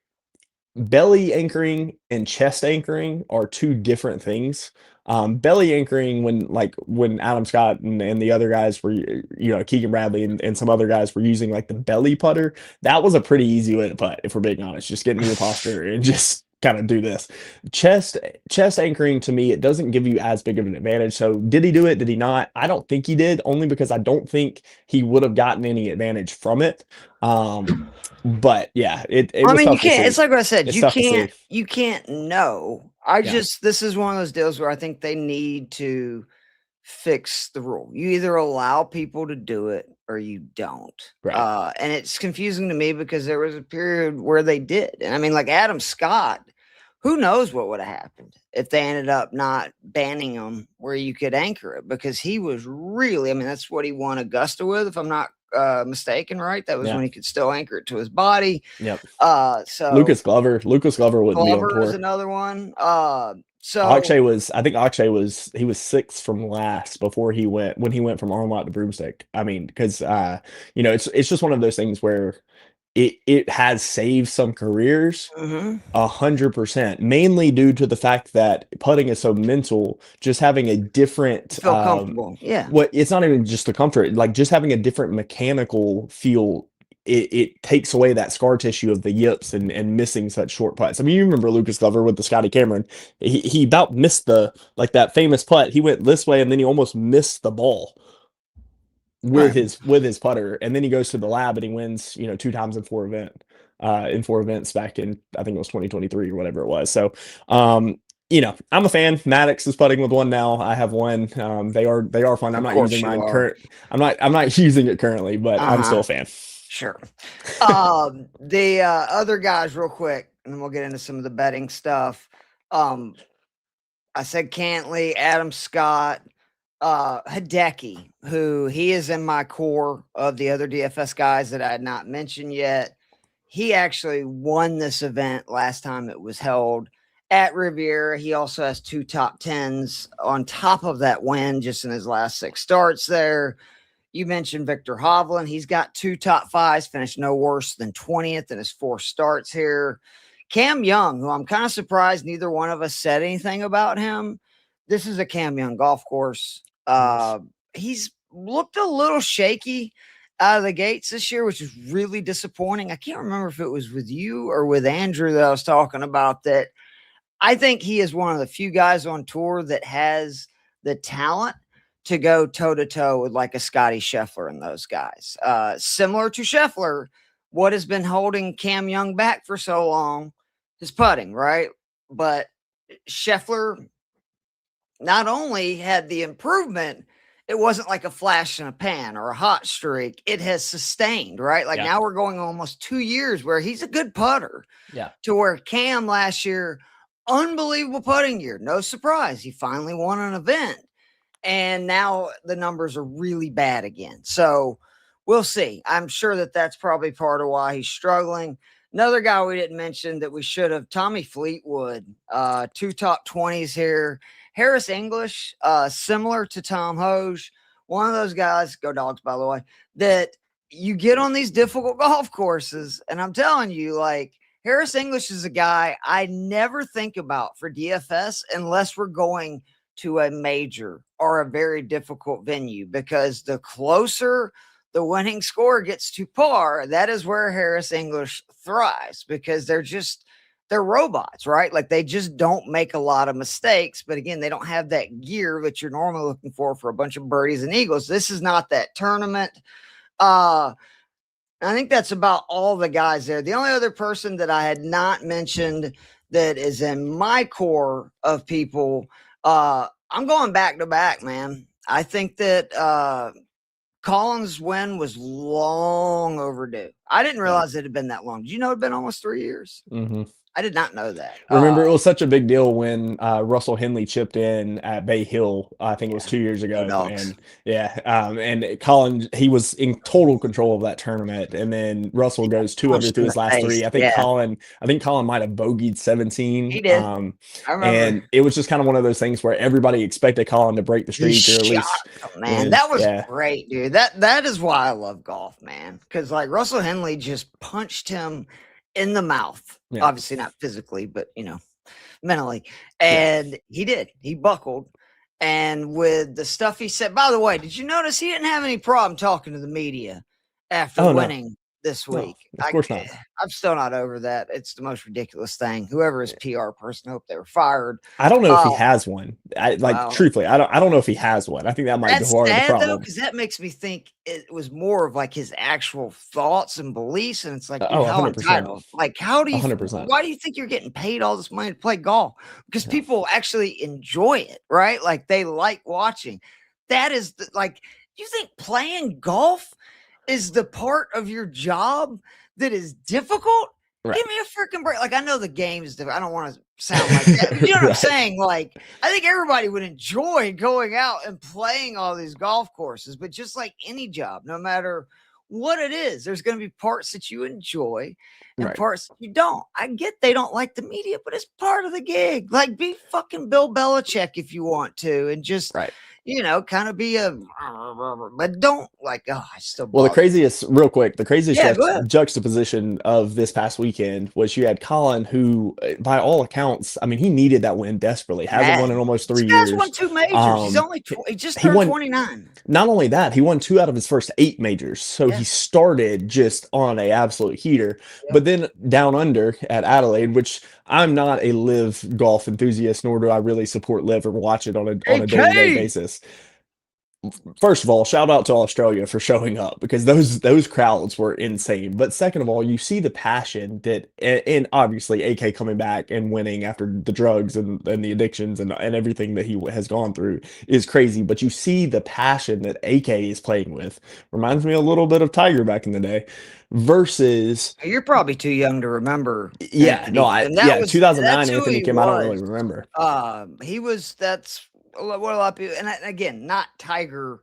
Belly anchoring and chest anchoring are two different things. Belly anchoring, when Adam Scott and the other guys were, Keegan Bradley and some other guys were using like the belly putter, that was a pretty easy way to putt, if we're being honest. Just get into your posture and just kind of do this. Chest anchoring, to me, it doesn't give you as big of an advantage. So did he do it? Did he not? I don't think he did, only because I don't think he would have gotten any advantage from it. But yeah, it
I
was
mean, you
tough to
can't.
see.
It's like what I said.
It's
You
tough to see.
can't know. This is one of those deals where I think they need to fix the rule. You either allow people to do it or you don't.
Right.
And it's confusing to me because there was a period where they did. And I mean, like Adam Scott, who knows what would have happened if they ended up not banning him where you could anchor it, because he was really, I mean, that's what he won Augusta with, if I'm not mistaken, right? That was when he could still anchor it to his body.
Yep.
So
Lucas Glover wouldn't be on
Glover is
tour.
another one. So
Akshay was 6th from last before when he went from Armlock to broomstick. I mean, because it's just one of those things where it has saved some careers 100%, mainly due to the fact that putting is so mental. Just having a different
feel comfortable. Yeah.
It's not even just the comfort, like just having a different mechanical feel. It takes away that scar tissue of the yips and missing such short putts. I mean, you remember Lucas Glover with the Scotty Cameron. He about missed that famous putt. He went this way and then he almost missed the ball with his putter, and then he goes to the lab and he wins 2 times in 4 events back in, I think it was 2023 or whatever it was. So I'm a fan. Maddox is putting with one now. I have one. They are fun. I'm not using mine I'm not using it currently, but I'm still a fan.
Sure. The other guys real quick, and then we'll get into some of the betting stuff. I said Cantley, Adam Scott, Hideki, who he is in my core of the other DFS guys that I had not mentioned yet. He actually won this event last time it was held at Riviera. He also has 2 top 10s on top of that win just in his last 6 starts there. You mentioned Victor Hovland. He's got 2 top 5s, finished no worse than 20th in his 4 starts here. Cam Young, who I'm kind of surprised neither one of us said anything about him. This is a Cam Young golf course. He's looked a little shaky out of the gates this year, which is really disappointing. I can't remember if it was with you or with Andrew that I was talking about that. I think he is one of the few guys on tour that has the talent to go toe-to-toe with like a Scotty Scheffler and those guys. Similar to Scheffler, what has been holding Cam Young back for so long is putting, right? But Scheffler not only had the improvement, it wasn't like a flash in a pan or a hot streak. It has sustained, right? Like now we're going almost 2 years where he's a good putter.
Yeah.
To where Cam last year, unbelievable putting year. No surprise. He finally won an event. And now the numbers are really bad again. So we'll see. I'm sure that that's probably part of why he's struggling. Another guy we didn't mention that we should have, Tommy Fleetwood, 2 top 20s here. Harris English, similar to Tom Hoge, one of those guys, go Dogs, by the way, that you get on these difficult golf courses, and I'm telling you, like, Harris English is a guy I never think about for DFS unless we're going to a major or a very difficult venue, because the closer the winning score gets to par, that is where Harris English thrives, because they're robots, right? Like, they just don't make a lot of mistakes. But again, they don't have that gear that you're normally looking for a bunch of birdies and eagles. This is not that tournament. I think that's about all the guys there. The only other person that I had not mentioned that is in my core of people, I'm going back to back, man. I think that Collins' win was long overdue. I didn't realize it had been that long. Did you know it had been almost 3 years?
Mm-hmm.
I did not know that.
Remember, it was such a big deal when Russell Henley chipped in at Bay Hill. I think it was 2 years ago. And and Colin, he was in total control of that tournament. And then Russell goes 2 under through his last three. I think Colin might have bogeyed 17.
He did. I remember.
And it was just kind of one of those things where everybody expected Colin to break the streak, or at least.
Man, that was great, dude. That is why I love golf, man. Because like Russell Henley just punched him in the mouth. Yeah. Obviously not physically, but mentally. And he did. He buckled. And with the stuff he said, by the way, did you notice he didn't have any problem talking to the media after winning this week?
No, of course not.
I'm still not over that. It's the most ridiculous thing. Whoever his PR person, I hope they were fired.
I don't know if he has one. Truthfully, I don't know if he has one. I think that might be part of the problem.
Because that makes me think it was more of like his actual thoughts and beliefs, and it's like,
how entitled.
Like, how do you?
100%.
Why do you think you're getting paid all this money to play golf? Because people actually enjoy it, right? Like, they like watching. That is you think playing golf is the part of your job that is difficult? Right. Give me a freaking break. Like, I know the game is different. I don't want to sound like that. You know what I'm saying? Like, I think everybody would enjoy going out and playing all these golf courses, but just like any job, no matter what it is, there's going to be parts that you enjoy and parts that you don't. I get they don't like the media, but it's part of the gig. Like, be fucking Bill Belichick if you want to, and just kind of be but don't I still.
Well, the craziest juxtaposition of this past weekend was you had Colin, who, by all accounts, I mean, he needed that win desperately. Hasn't won in almost 3 years.
He's won 2 majors. He just turned 29.
Not only that, he won 2 out of his first 8 majors. So he started just on an absolute heater. But then down under at Adelaide, which I'm not a live golf enthusiast, nor do I really support live or watch it on a day-to-day basis. First of all, shout out to Australia for showing up, because those crowds were insane. But second of all, you see the passion that, and obviously AK coming back and winning after the drugs and the addictions and everything that he has gone through is crazy. But you see the passion that AK is playing with. Reminds me a little bit of Tiger back in the day. Versus,
you're probably too young to remember.
2009 Anthony Kim. I don't really remember.
That's what a lot of people, and again, not Tiger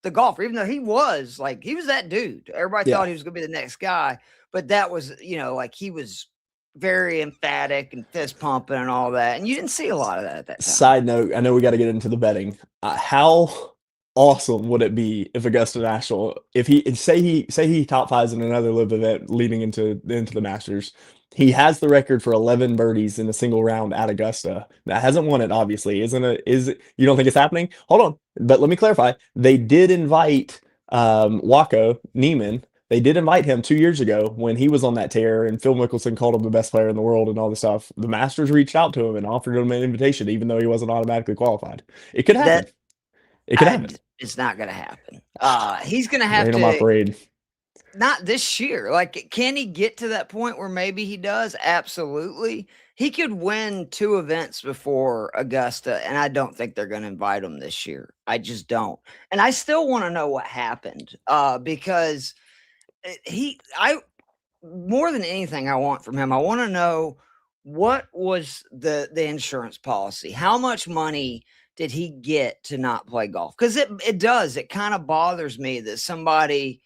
the golfer, even though he was that dude. Everybody thought he was going to be the next guy, but that was, he was very emphatic and fist pumping and all that, and you didn't see a lot of that at that time.
Side note, I know we got to get into the betting. How awesome would it be if Augusta National, if he top fives in another live event leading into the Masters? He has the record for 11 birdies in a single round at Augusta. That hasn't won it, obviously. You don't think it's happening? Hold on. But let me clarify. They did invite Waco Neiman. They did invite him 2 years ago when he was on that tear, and Phil Mickelson called him the best player in the world and all this stuff. The Masters reached out to him and offered him an invitation, even though he wasn't automatically qualified. It could happen. It could happen.
It's not going to happen. He's going to have
to. My parade.
Not this year. Like, can he get to that point where maybe he does? Absolutely. He could win 2 events before Augusta, and I don't think they're going to invite him this year. I just don't. And I still want to know what happened, because more than anything I want from him, I want to know what was the insurance policy. How much money did he get to not play golf? Because it kind of bothers me that somebody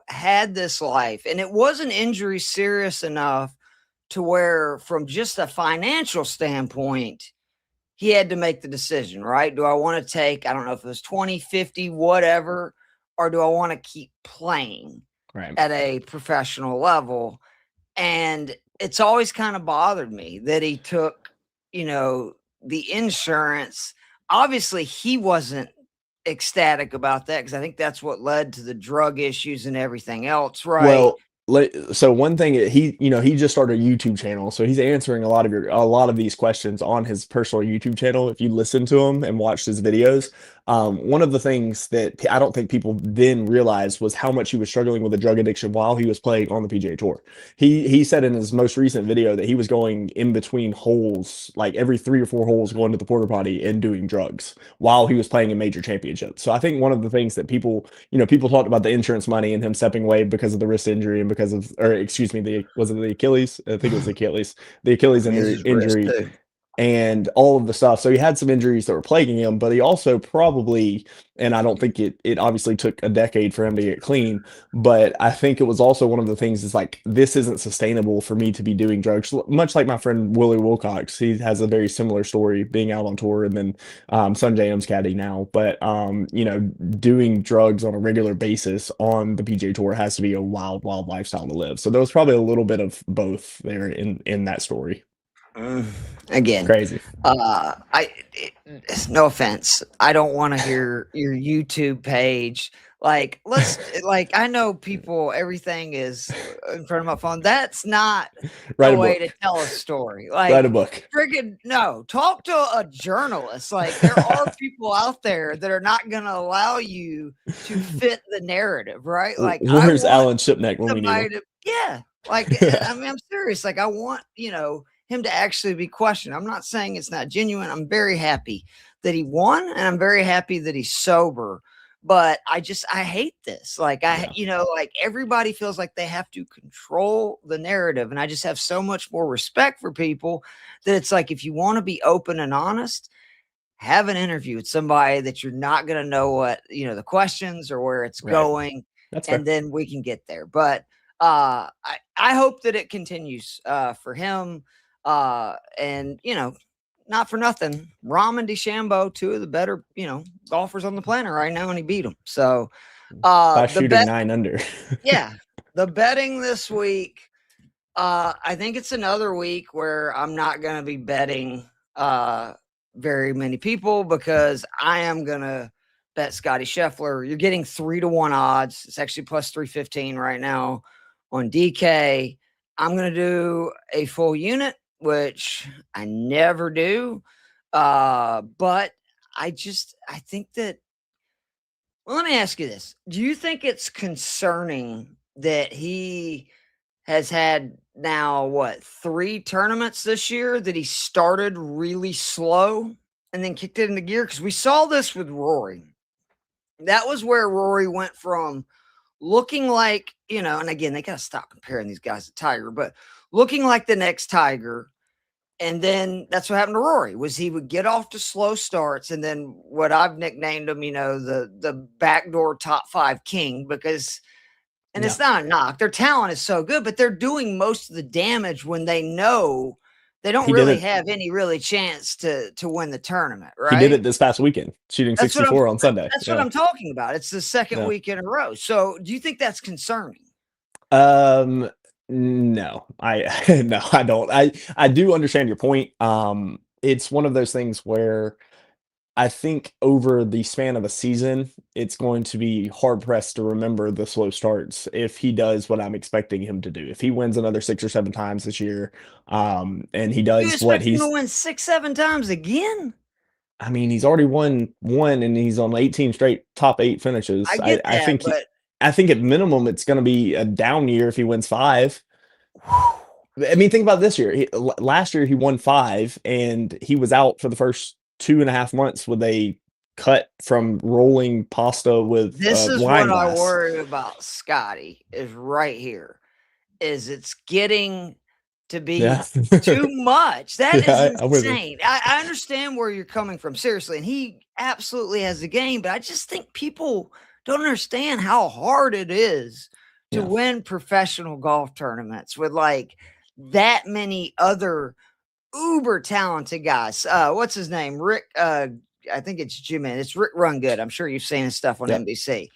had this life, and it wasn't injury serious enough to where, from just a financial standpoint, he had to make the decision, right? Do I want to take, I don't know if it was 20, 50, whatever, or do I want to keep playing at a professional level? And it's always kind of bothered me that he took, the insurance. Obviously, he wasn't ecstatic about that because I think that's what led to the drug issues and everything else, right?
Well, so one thing, he just started a YouTube channel, so he's answering a lot of these questions on his personal YouTube channel. If you listen to him and watch his videos, one of the things that I don't think people then realized was how much he was struggling with a drug addiction while he was playing on the PGA Tour. He said in his most recent video that he was going in between holes, like every 3 or 4 holes, going to the porta potty and doing drugs while he was playing in major championships. So I think one of the things that people talked about the insurance money and him stepping away because of the wrist injury and because of, or excuse me, was it the Achilles? I think it was the Achilles injury and all of the stuff. So he had some injuries that were plaguing him, but he also probably, and I don't think it obviously took a decade for him to get clean, but I think it was also one of the things is like, this isn't sustainable for me to be doing drugs. Much like my friend Willie Wilcox, he has a very similar story being out on tour, and then Sunjay M's caddy now. But doing drugs on a regular basis on the PGA Tour has to be a wild, wild lifestyle to live. So there was probably a little bit of both there in that story.
Again,
crazy.
No offense, I don't want to hear your YouTube page. Like, I know people, everything is in front of my phone. That's not the way to tell a story. Like,
write a book.
Friggin' no, talk to a journalist. Like, there are people out there that are not going to allow you to fit the narrative, right? Like,
where's Alan Shipneck when we need him?
Yeah. Like, I mean, I'm serious. Like, I want, him to actually be questioned. I'm not saying it's not genuine. I'm very happy that he won, and I'm very happy that he's sober. But I hate this. Like, like everybody feels like they have to control the narrative. And I just have so much more respect for people that it's like, if you want to be open and honest, have an interview with somebody that you're not going to know what, the questions or where it's going. And then we can get there. But I hope that it continues for him. And not for nothing, Rahm and DeChambeau, 2 of the better, golfers on the planet right now, and he beat them. So
by shooting 9 under.
Yeah, the betting this week, I think it's another week where I'm not going to be betting very many people, because I am going to bet Scotty Scheffler. You're getting 3-1 odds. It's actually plus 315 right now on DK. I'm going to do a full unit, which I never do. But I think that, well, let me ask you this. Do you think it's concerning that he has had now, 3 tournaments this year that he started really slow and then kicked it into gear? Because we saw this with Rory. That was where Rory went from looking like, and again, they got to stop comparing these guys to Tiger, but looking like the next Tiger. And then that's what happened to Rory, was he would get off to slow starts. And then what I've nicknamed him, the backdoor top 5 king, because, and it's not a knock, their talent is so good, but they're doing most of the damage when they know they don't really have any chance to win the tournament, right?
He did it this past weekend, shooting 64 on Sunday.
That's what I'm talking about. It's the second week in a row. So do you think that's concerning?
No, I don't. I do understand your point. It's one of those things where I think over the span of a season, it's going to be hard pressed to remember the slow starts if he does what I'm expecting him to do. If he wins another 6 or 7 times this year, and he does what he's
going to win 6-7 times again.
I mean, he's already won 1, and he's on 18 straight top 8 finishes.
I get that,
I think at minimum it's going to be a down year if he wins 5. I mean, think about this year. Last year he won 5, and he was out for the first 2.5 months with a cut from rolling pasta with
this is
wine
what
glass.
I worry about Scotty is right here. Is it's getting to be too much. That is insane. I understand where you're coming from, seriously, and he absolutely has the game, but I just think people don't understand how hard it is to win professional golf tournaments with that many other uber talented guys. What's his name? Rick. I think it's Jimmy. It's Rick Run Good. I'm sure you've seen his stuff on NBC.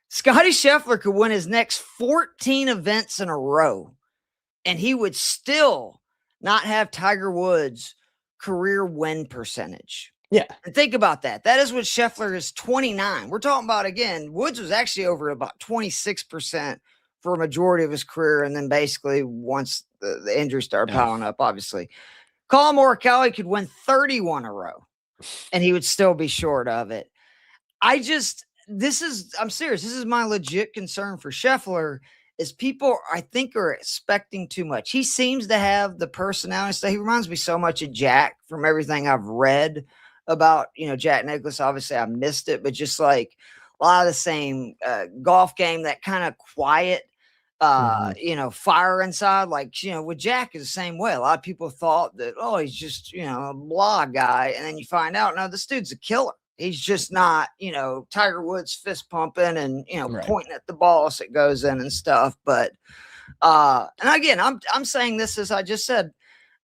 Scotty Scheffler could win his next 14 events in a row, and he would still not have Tiger Woods' career win percentage.
Yeah.
And think about that. That is what Scheffler is 29. We're talking about, again, Woods was actually over about 26% for a majority of his career. And then basically once the injuries started piling up, obviously. Colin Morikawa could win 31 a row, and he would still be short of it. I'm serious. This is my legit concern for Scheffler is people, I think, are expecting too much. He seems to have the personality. He reminds me so much of Jack from everything I've read about, Jack Nicklaus. Obviously, I missed it, but just like a lot of the same golf game, that kind of quiet, fire inside. Like, with Jack is the same way. A lot of people thought that, he's just, a blah guy. And then you find out, no, this dude's a killer. He's just not, Tiger Woods fist pumping and, pointing at the ball as it goes in and stuff. But, and again, I'm saying this as I just said,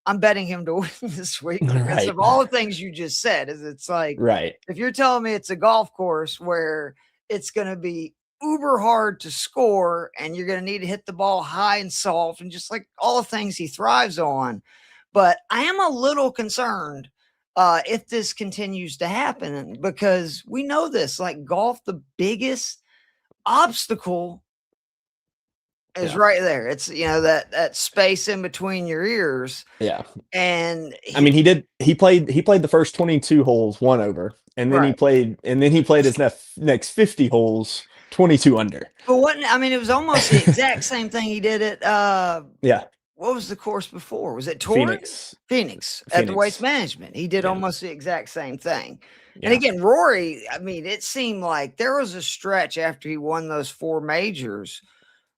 I'm betting him to win this week because of all the things you just said. It's like, if you're telling me it's a golf course where it's going to be uber hard to score and you're going to need to hit the ball high and soft and just like all the things he thrives on. But I am a little concerned if this continues to happen, because we know this, like golf, the biggest obstacle is right there. It's, that space in between your ears.
Yeah.
And
he played the first 22 holes 1 over, and then he played his next 50 holes 22 under.
But it was almost the exact same thing he did at what was the course before? Was it Torrance? Phoenix at the Waste Management. He did almost the exact same thing. Yeah. And again, Rory, it seemed like there was a stretch after he won those 4 majors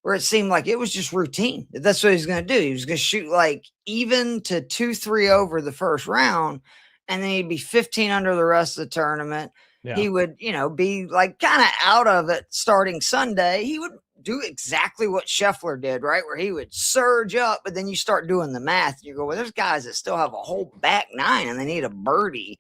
where it seemed like it was just routine. That's what he's going to do. He was going to shoot like even to 2-3 over the first round, and then he'd be 15 under the rest of the tournament. Yeah. He would, be like kind of out of it starting Sunday. He would do exactly what Scheffler did, right? Where he would surge up, but then you start doing the math. And you go, well, there's guys that still have a whole back 9 and they need a birdie.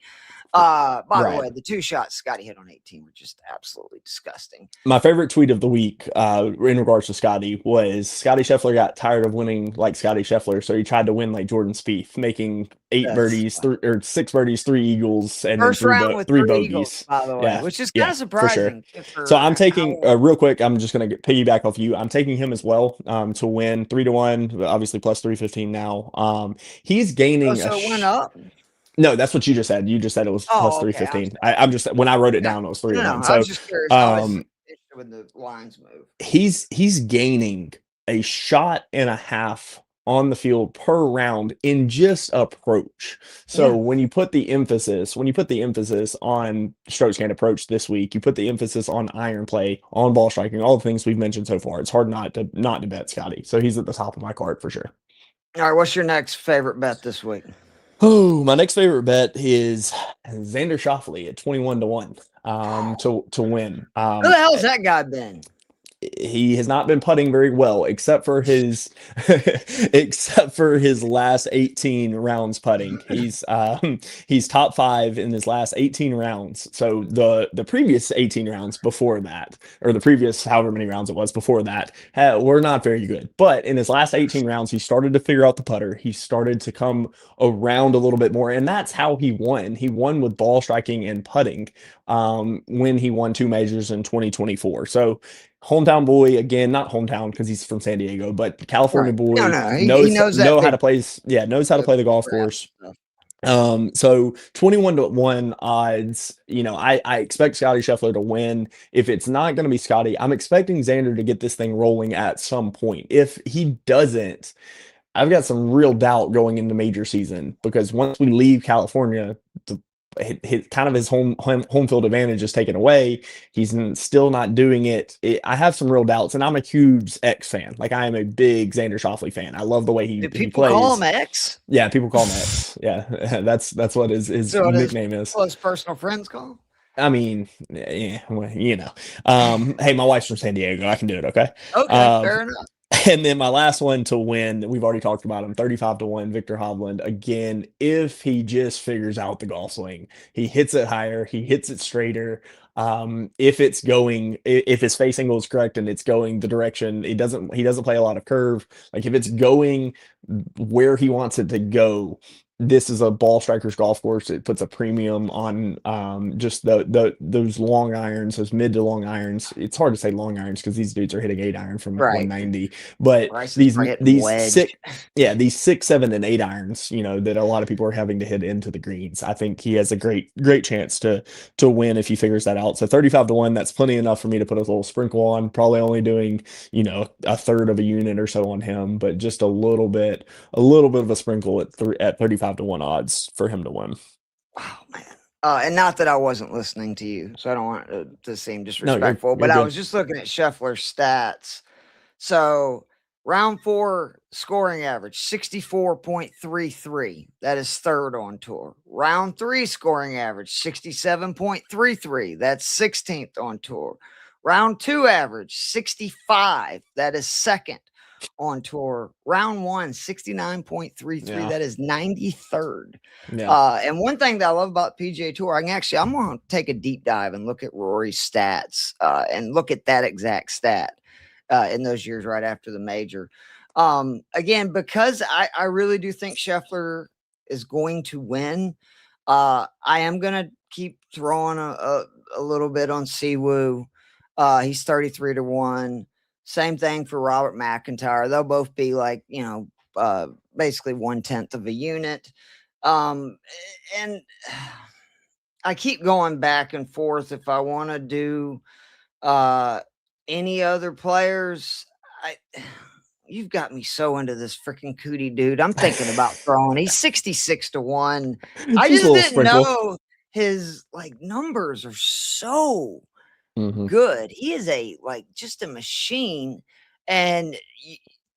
By the way, the 2 shots Scotty hit on 18 were just absolutely disgusting.
My favorite tweet of the week in regards to Scotty was Scotty Scheffler got tired of winning like Scotty Scheffler, so he tried to win like Jordan Spieth, making 8 birdies, 6 birdies, 3 eagles, and
first
then 3
round with
3
3
bogeys.
eagles, by the way, which is kind of surprising.
For sure. So I'm taking real quick. I'm just going to piggyback off you. I'm taking him as well to win 3-1, obviously plus 315 now. He's gaining.
So it went up.
No, that's what you just said. You just said it was plus 315. I'm just, when I wrote it down, it was 3-1. So
I was just curious when the lines move.
He's gaining a shot and a half on the field per round in just approach. So when you put the emphasis on strokes gained approach this week, you put the emphasis on iron play, on ball striking, all the things we've mentioned so far. It's hard not to bet Scotty. So he's at the top of my card for sure.
All right, what's your next favorite bet this week?
Oh, my next favorite bet is Xander Schauffele at 21-1 to win.
Who the hell's that guy been?
He has not been putting very well, except for his last 18 rounds putting. He's top 5 in his last 18 rounds. So the previous 18 rounds before that, or the previous however many rounds it was before that, were not very good. But in his last 18 rounds, he started to figure out the putter. He started to come around a little bit more, and that's how he won. He won with ball striking and putting when he won 2 majors in 2024. So hometown boy, again, not hometown because he's from San Diego, but California boy, knows how to play the golf course. So 21-1 odds, I expect Scotty Scheffler to win. If it's not going to be Scotty, I'm expecting Xander to get this thing rolling at some point. If he doesn't, I've got some real doubt going into major season, because once we leave California, his home field advantage is taken away. He's still not doing it. I have some real doubts, and I'm a huge X fan. Like, I am a big Xander Schauffele fan. I love the way he plays.
People call him X?
Yeah, people call him X. Yeah, that's what his nickname is.
What his personal friends call him?
I mean, yeah, well, hey, my wife's from San Diego. I can do it. Okay.
Okay, fair enough.
And then my last one to win, we've already talked about him, 35-1, Victor Hovland. Again, if he just figures out the golf swing, he hits it higher, he hits it straighter. If his face angle is correct and it's going the direction, he doesn't play a lot of curve. Like if it's going where he wants it to go, this is a ball striker's golf course. It puts a premium on just those long irons, those mid to long irons. It's hard to say long irons because these dudes are hitting 8-iron from 190, but these 6, 7, and 8 irons, that a lot of people are having to hit into the greens. I think he has a great chance to win if he figures that out. So 35-1, that's plenty enough for me to put a little sprinkle on. Probably only doing a third of a unit or so on him, but just a little bit of a sprinkle at 35-1 odds for him to win.
Oh man. And not that I wasn't listening to you, so I don't want to seem disrespectful,
you're
but
good.
I was just looking at Scheffler's stats. So round 4 scoring average 64.33. That is third on tour. Round 3 scoring average 67.33. That's 16th on tour. Round 2 average 65. That is second on tour. Round 1 69.33.
Yeah.
That is 93rd.
Yeah.
And one thing that I love about PGA Tour, I'm going to take a deep dive and look at Rory's stats and look at that exact stat in those years right after the major. Again, because I really do think Scheffler is going to win. I am going to keep throwing a little bit on Siwoo. He's 33-1. Same thing for Robert McIntyre. They'll both be like, basically 1/10 of a unit. And I keep going back and forth if I want to do any other players. You've got me so into this freaking Cootie dude. I'm thinking about throwing. He's 66-1. I just didn't know his numbers are so good. He is just a machine, and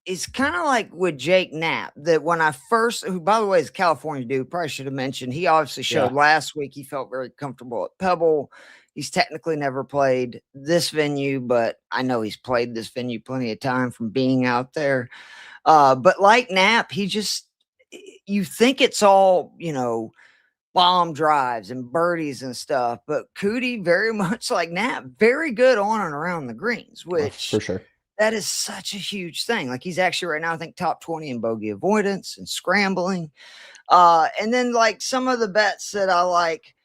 it's kind of like with Jake Knapp that when I first, who by the way is a California dude, probably should have mentioned, he obviously showed last week he felt very comfortable at Pebble. He's technically never played this venue, but I know he's played this venue plenty of time from being out there. But like Knapp, you think it's all, bomb drives and birdies and stuff, but Cootie, very much like Knapp, very good on and around the greens, which
for sure.
That is such a huge thing. Like he's actually right now, I think top 20 in bogey avoidance and scrambling. And then some of the bets that I like,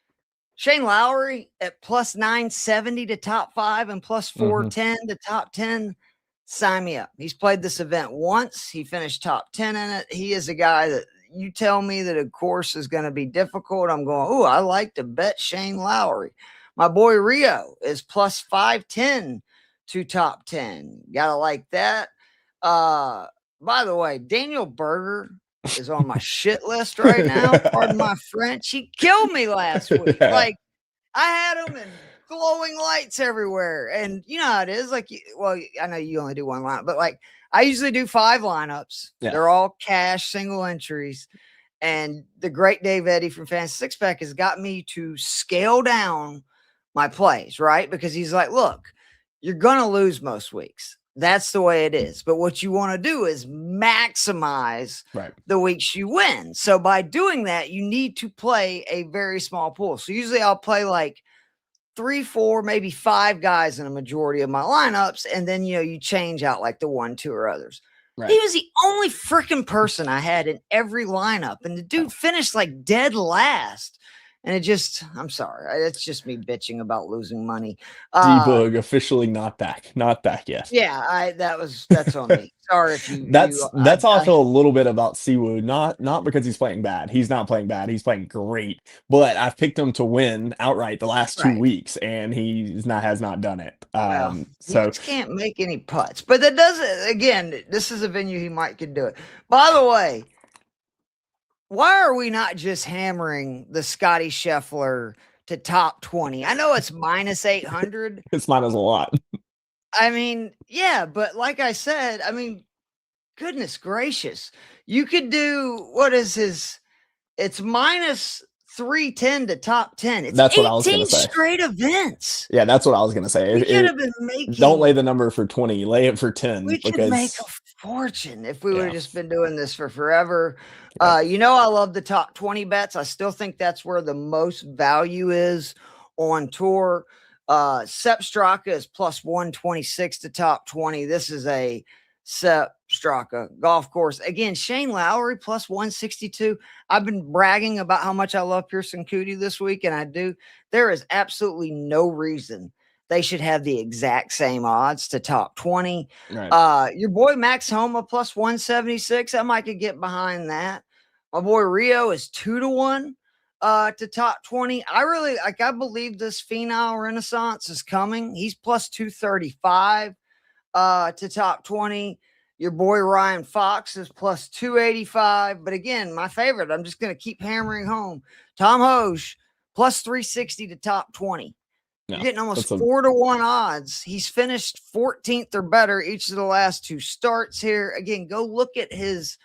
Shane Lowry at plus 970 to top 5 and plus 410 to top 10. Sign me up. He's played this event once. He finished top 10 in it. He is a guy that you tell me that a course is going to be difficult, I'm going, oh, I like to bet Shane Lowry. My boy Rio is plus 510 to top 10. Gotta like that. By the way, Daniel Berger is on my shit list right now. Pardon my French. He killed me last week. I had him in glowing lights everywhere. And you know how it is. I know you only do one lineup, but I usually do 5 lineups. Yeah. They're all cash, single entries. And the great Dave Eddy from Fantasy Six Pack has got me to scale down my plays, right? Because he's like, look, you're going to lose most weeks. That's the way it is. But what you want to do is maximize the weeks you win. So by doing that, you need to play a very small pool. So usually I'll play 3, 4, maybe 5 guys in a majority of my lineups. And then, you change out the 1, 2 or others. Right. He was the only freaking person I had in every lineup. And the dude finished dead last. And I'm sorry. It's just me bitching about losing money.
D-Bug officially not back yet.
Yeah, that's on me. Sorry if you.
That's how I feel a little bit about Siwoo. Not because he's playing bad. He's not playing bad. He's playing great. But I've picked him to win outright the last 2 weeks, and has not done it. So
he just can't make any putts. But that doesn't. Again, this is a venue he could do it. By the way. Why are we not just hammering the Scotty Scheffler to top 20? I know it's minus 800.
It's minus a lot.
I mean, yeah, but like I said, goodness gracious. You could do, it's minus 310 to top 10. It's
that's what I was going to say.
Straight events.
Yeah, that's what I was going to say.
We could have been making.
Don't lay the number for 20. Lay it for 10.
We could make a fortune if we would have just been doing this for forever. I love the top 20 bets. I still think that's where the most value is on tour. Sepp Straka is plus 126 to top 20. This is a Sepp Straka golf course. Again, Shane Lowry plus 162. I've been bragging about how much I love Pearson Coody this week, and I do. There is absolutely no reason they should have the exact same odds to top 20. Right. Your boy Max Homa plus 176. I might could get behind that. My boy Rio is 2-1 to top 20. I believe this Phenom Renaissance is coming. He's plus 235 to top 20. Your boy Ryan Fox is plus 285. But again, my favorite, I'm just going to keep hammering home. Tom Hoge plus 360 to top 20. You're getting almost 4-1 odds. He's finished 14th or better each of the last 2 starts here. Again, go look at his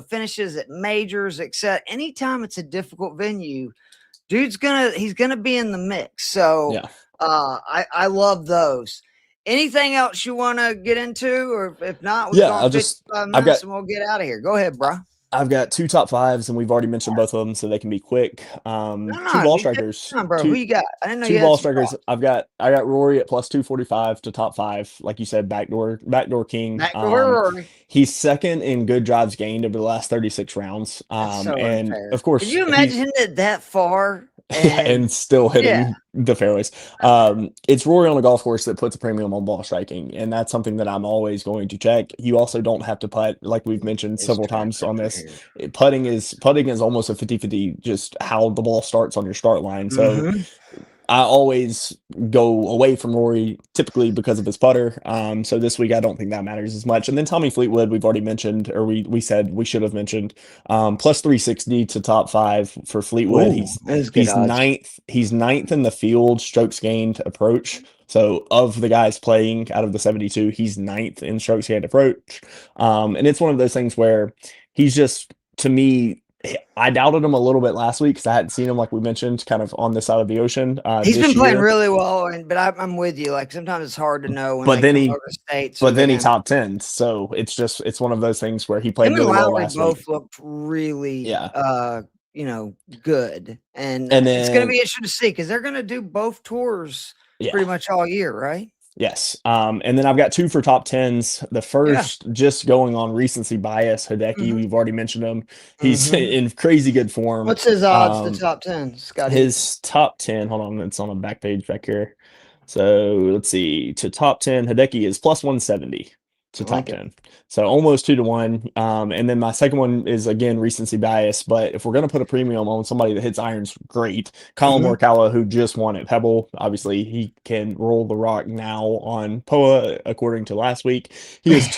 finishes at majors, etc. Anytime it's a difficult venue, he's gonna be in the mix. So I love those. Anything else you want to get into, or if not, I've got, and we'll get out of here. Go ahead, bro.
I've got 2 top 5s, and we've already mentioned both of them, so they can be quick. 2 ball strikers.
Bro. Who you got? I didn't know
2 ball strikers. I got Rory at plus 245 to top 5. Like you said, backdoor king.
Rory.
He's second in good drives gained over the last 36 rounds. And unfair. Of course,
can you imagine it that far?
And still hitting the fairways. It's Rory on a golf course that puts a premium on ball striking, and that's something that I'm always going to check. You also don't have to putt, like we've mentioned several times on this. Putting is almost a 50-50, just how the ball starts on your start line. So I always go away from Rory typically because of his putter. So this week I don't think that matters as much. And then Tommy Fleetwood, we've already mentioned, or we said we should have mentioned, plus 360 to top 5 for Fleetwood.
Ooh,
he's ninth. He's ninth in the field strokes gained approach. So of the guys playing out of the 72, he's ninth in strokes gained approach. And it's one of those things where he's just, to me, I doubted him a little bit last week because I hadn't seen him, like we mentioned, kind of on this side of the ocean.
He's been playing really well, but I'm with you. Like sometimes it's hard to know. When
but then he top 10. So it's one of those things where he played really well last week.
Both looked really, good, and then, it's going to be interesting to see because they're going to do both tours pretty much all year, right?
Yes. And then I've got 2 for top 10s. The first, just going on recency bias, Hideki, we've already mentioned him. He's in crazy good form.
What's his odds to top 10, Scotty?
His top 10, hold on, it's on a back page back here. So let's see. To top 10, Hideki is plus 170 to top 10. So almost 2-1. And then my second one is, again, recency bias. But if we're going to put a premium on somebody that hits irons, great. Colin Morikawa, who just won at Pebble. Obviously, he can roll the rock now on POA, according to last week. He has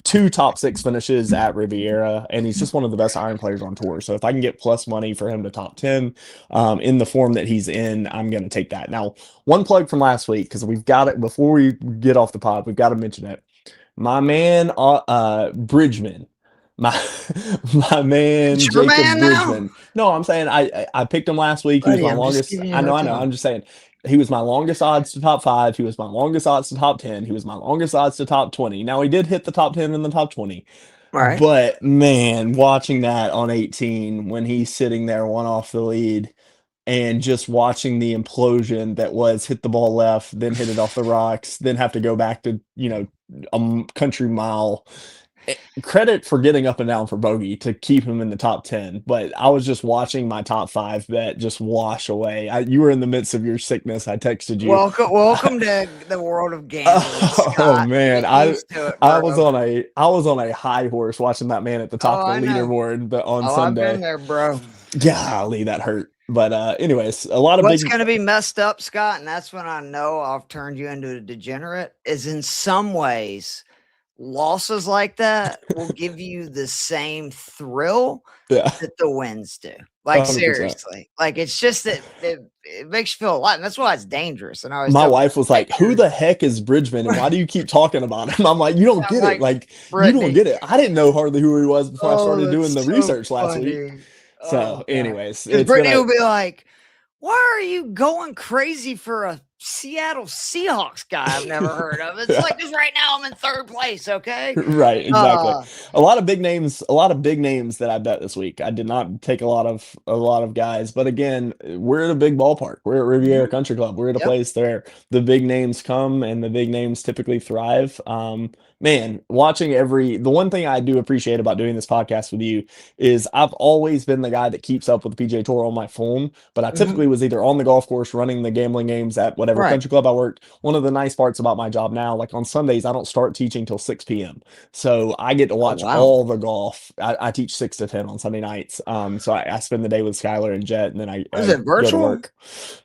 two top 6 finishes at Riviera, and he's just one of the best iron players on tour. So if I can get plus money for him to top 10 in the form that he's in, I'm going to take that. Now, one plug from last week, because we've got it before we get off the pod, we've got to mention it. My man, Bridgman, my man, Jacob Bridgman. No, I'm saying I picked him last week. He was my longest. I know. I'm just saying he was my longest odds to top 5. He was my longest odds to top 10. He was my longest odds to top 20. Now he did hit the top 10 and the top 20.
Right.
But man, watching that on 18 when he's sitting there one off the lead. And just watching the implosion that was hit the ball left, then hit it off the rocks, then have to go back to, a country mile. Credit for getting up and down for bogey to keep him in the top 10. But I was just watching my top 5 bet just wash away. You were in the midst of your sickness. I texted you.
Welcome to the world of gambling.
Oh man, I was on a high horse watching that man at the top of the leaderboard on Sunday.
I've been there, bro.
Golly, that hurt. But anyways, a lot of
what's going to be messed up, Scott, and that's when I know I've turned you into a degenerate, is in some ways losses like that will give you the same thrill that the wins do. Like 100%. Seriously, like it's just that it makes you feel alive, and that's why it's dangerous. And my
wife was like, "Who the heck is Bridgman, and why do you keep talking about him?" I'm like, "You don't get it. Like Brittany. You don't get it. I didn't know hardly who he was before I started doing the research last week." So, anyways,
Brittany will be like, "Why are you going crazy for a Seattle Seahawks guy I've never heard of. It's like, just right now I'm in third place. Okay.
Right. Exactly. A lot of big names that I bet this week. I did not take a lot of guys, but again, we're at a big ballpark. We're at Riviera Country Club. We're at a place where the big names come and the big names typically thrive. Man, watching the one thing I do appreciate about doing this podcast with you is I've always been the guy that keeps up with the PGA Tour on my phone, but I typically was either on the golf course running the gambling games at whatever country club I worked. One of the nice parts about my job now, like on Sundays, I don't start teaching till 6 p.m. So I get to watch all the golf. I teach 6 to 10 on Sunday nights. So I spend the day with Skylar and Jet, and then I
virtual?
go to work.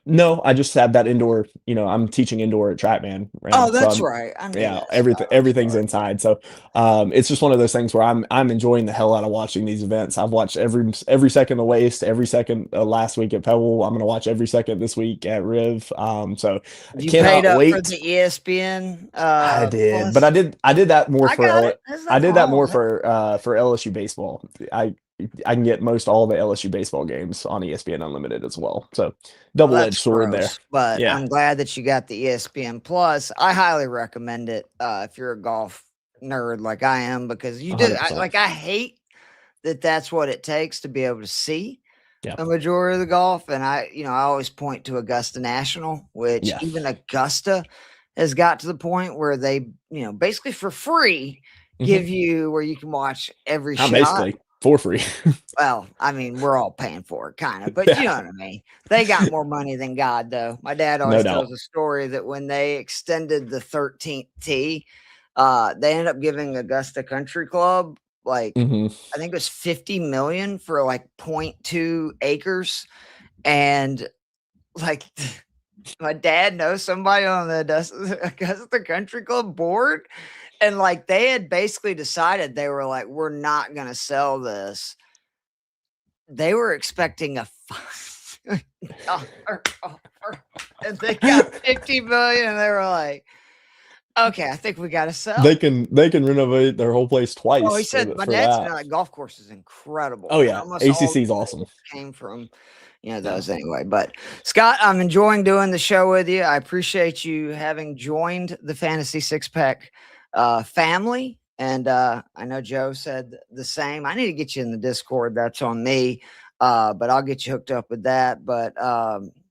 No, I just have that indoor, I'm teaching indoor at Trackman.
Oh, that's right.
Yeah, everything's inside. So it's just one of those things where I'm enjoying the hell out of watching these events. I've watched every second of Waste, every second last week at Pebble. I'm going to watch every second this week at Riv. So
you paid up for the ESPN.
I did,
plus?
but I did that more for LSU baseball. I can get all the LSU baseball games on ESPN Unlimited as well. So double-edged sword there.
But yeah. I'm glad that you got the ESPN Plus. I highly recommend it if you're a golf nerd like I am, because you do. I hate that that's what it takes to be able to see a majority of the golf. And I always point to Augusta National, which even Augusta has got to the point where they, basically for free give you where you can watch every shot.
Basically for free.
Well, I mean, we're all paying for it, kind of, but you know what I mean? They got more money than God, though. My dad always tells a story that when they extended the 13th tee, they ended up giving Augusta Country Club, I think it was $50 million for 0.2 acres. And my dad knows somebody on the Augusta Country Club board. And they had basically decided, they were like, we're not going to sell this. They were expecting a $5 million offer, and they got $50 million, and they were like, okay, I think we got to sell.
They can renovate their whole place twice.
Oh, he said, my dad said that golf course is incredible.
Oh yeah, ACC is awesome.
Came from those anyway. But Scott, I'm enjoying doing the show with you. I appreciate you having joined the Fantasy Six Pack family. And I know Joe said the same. I need to get you in the Discord. That's on me. But I'll get you hooked up with that. But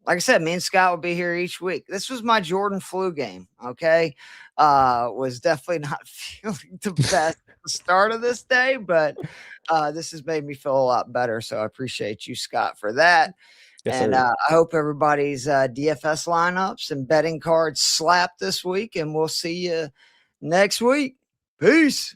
like I said, me and Scott will be here each week. This was my Jordan flu game. Okay. Was definitely not feeling the best at the start of this day, but this has made me feel a lot better. So I appreciate you, Scott, for that. Yes, and I hope everybody's DFS lineups and betting cards slap this week, and we'll see you next week. Peace.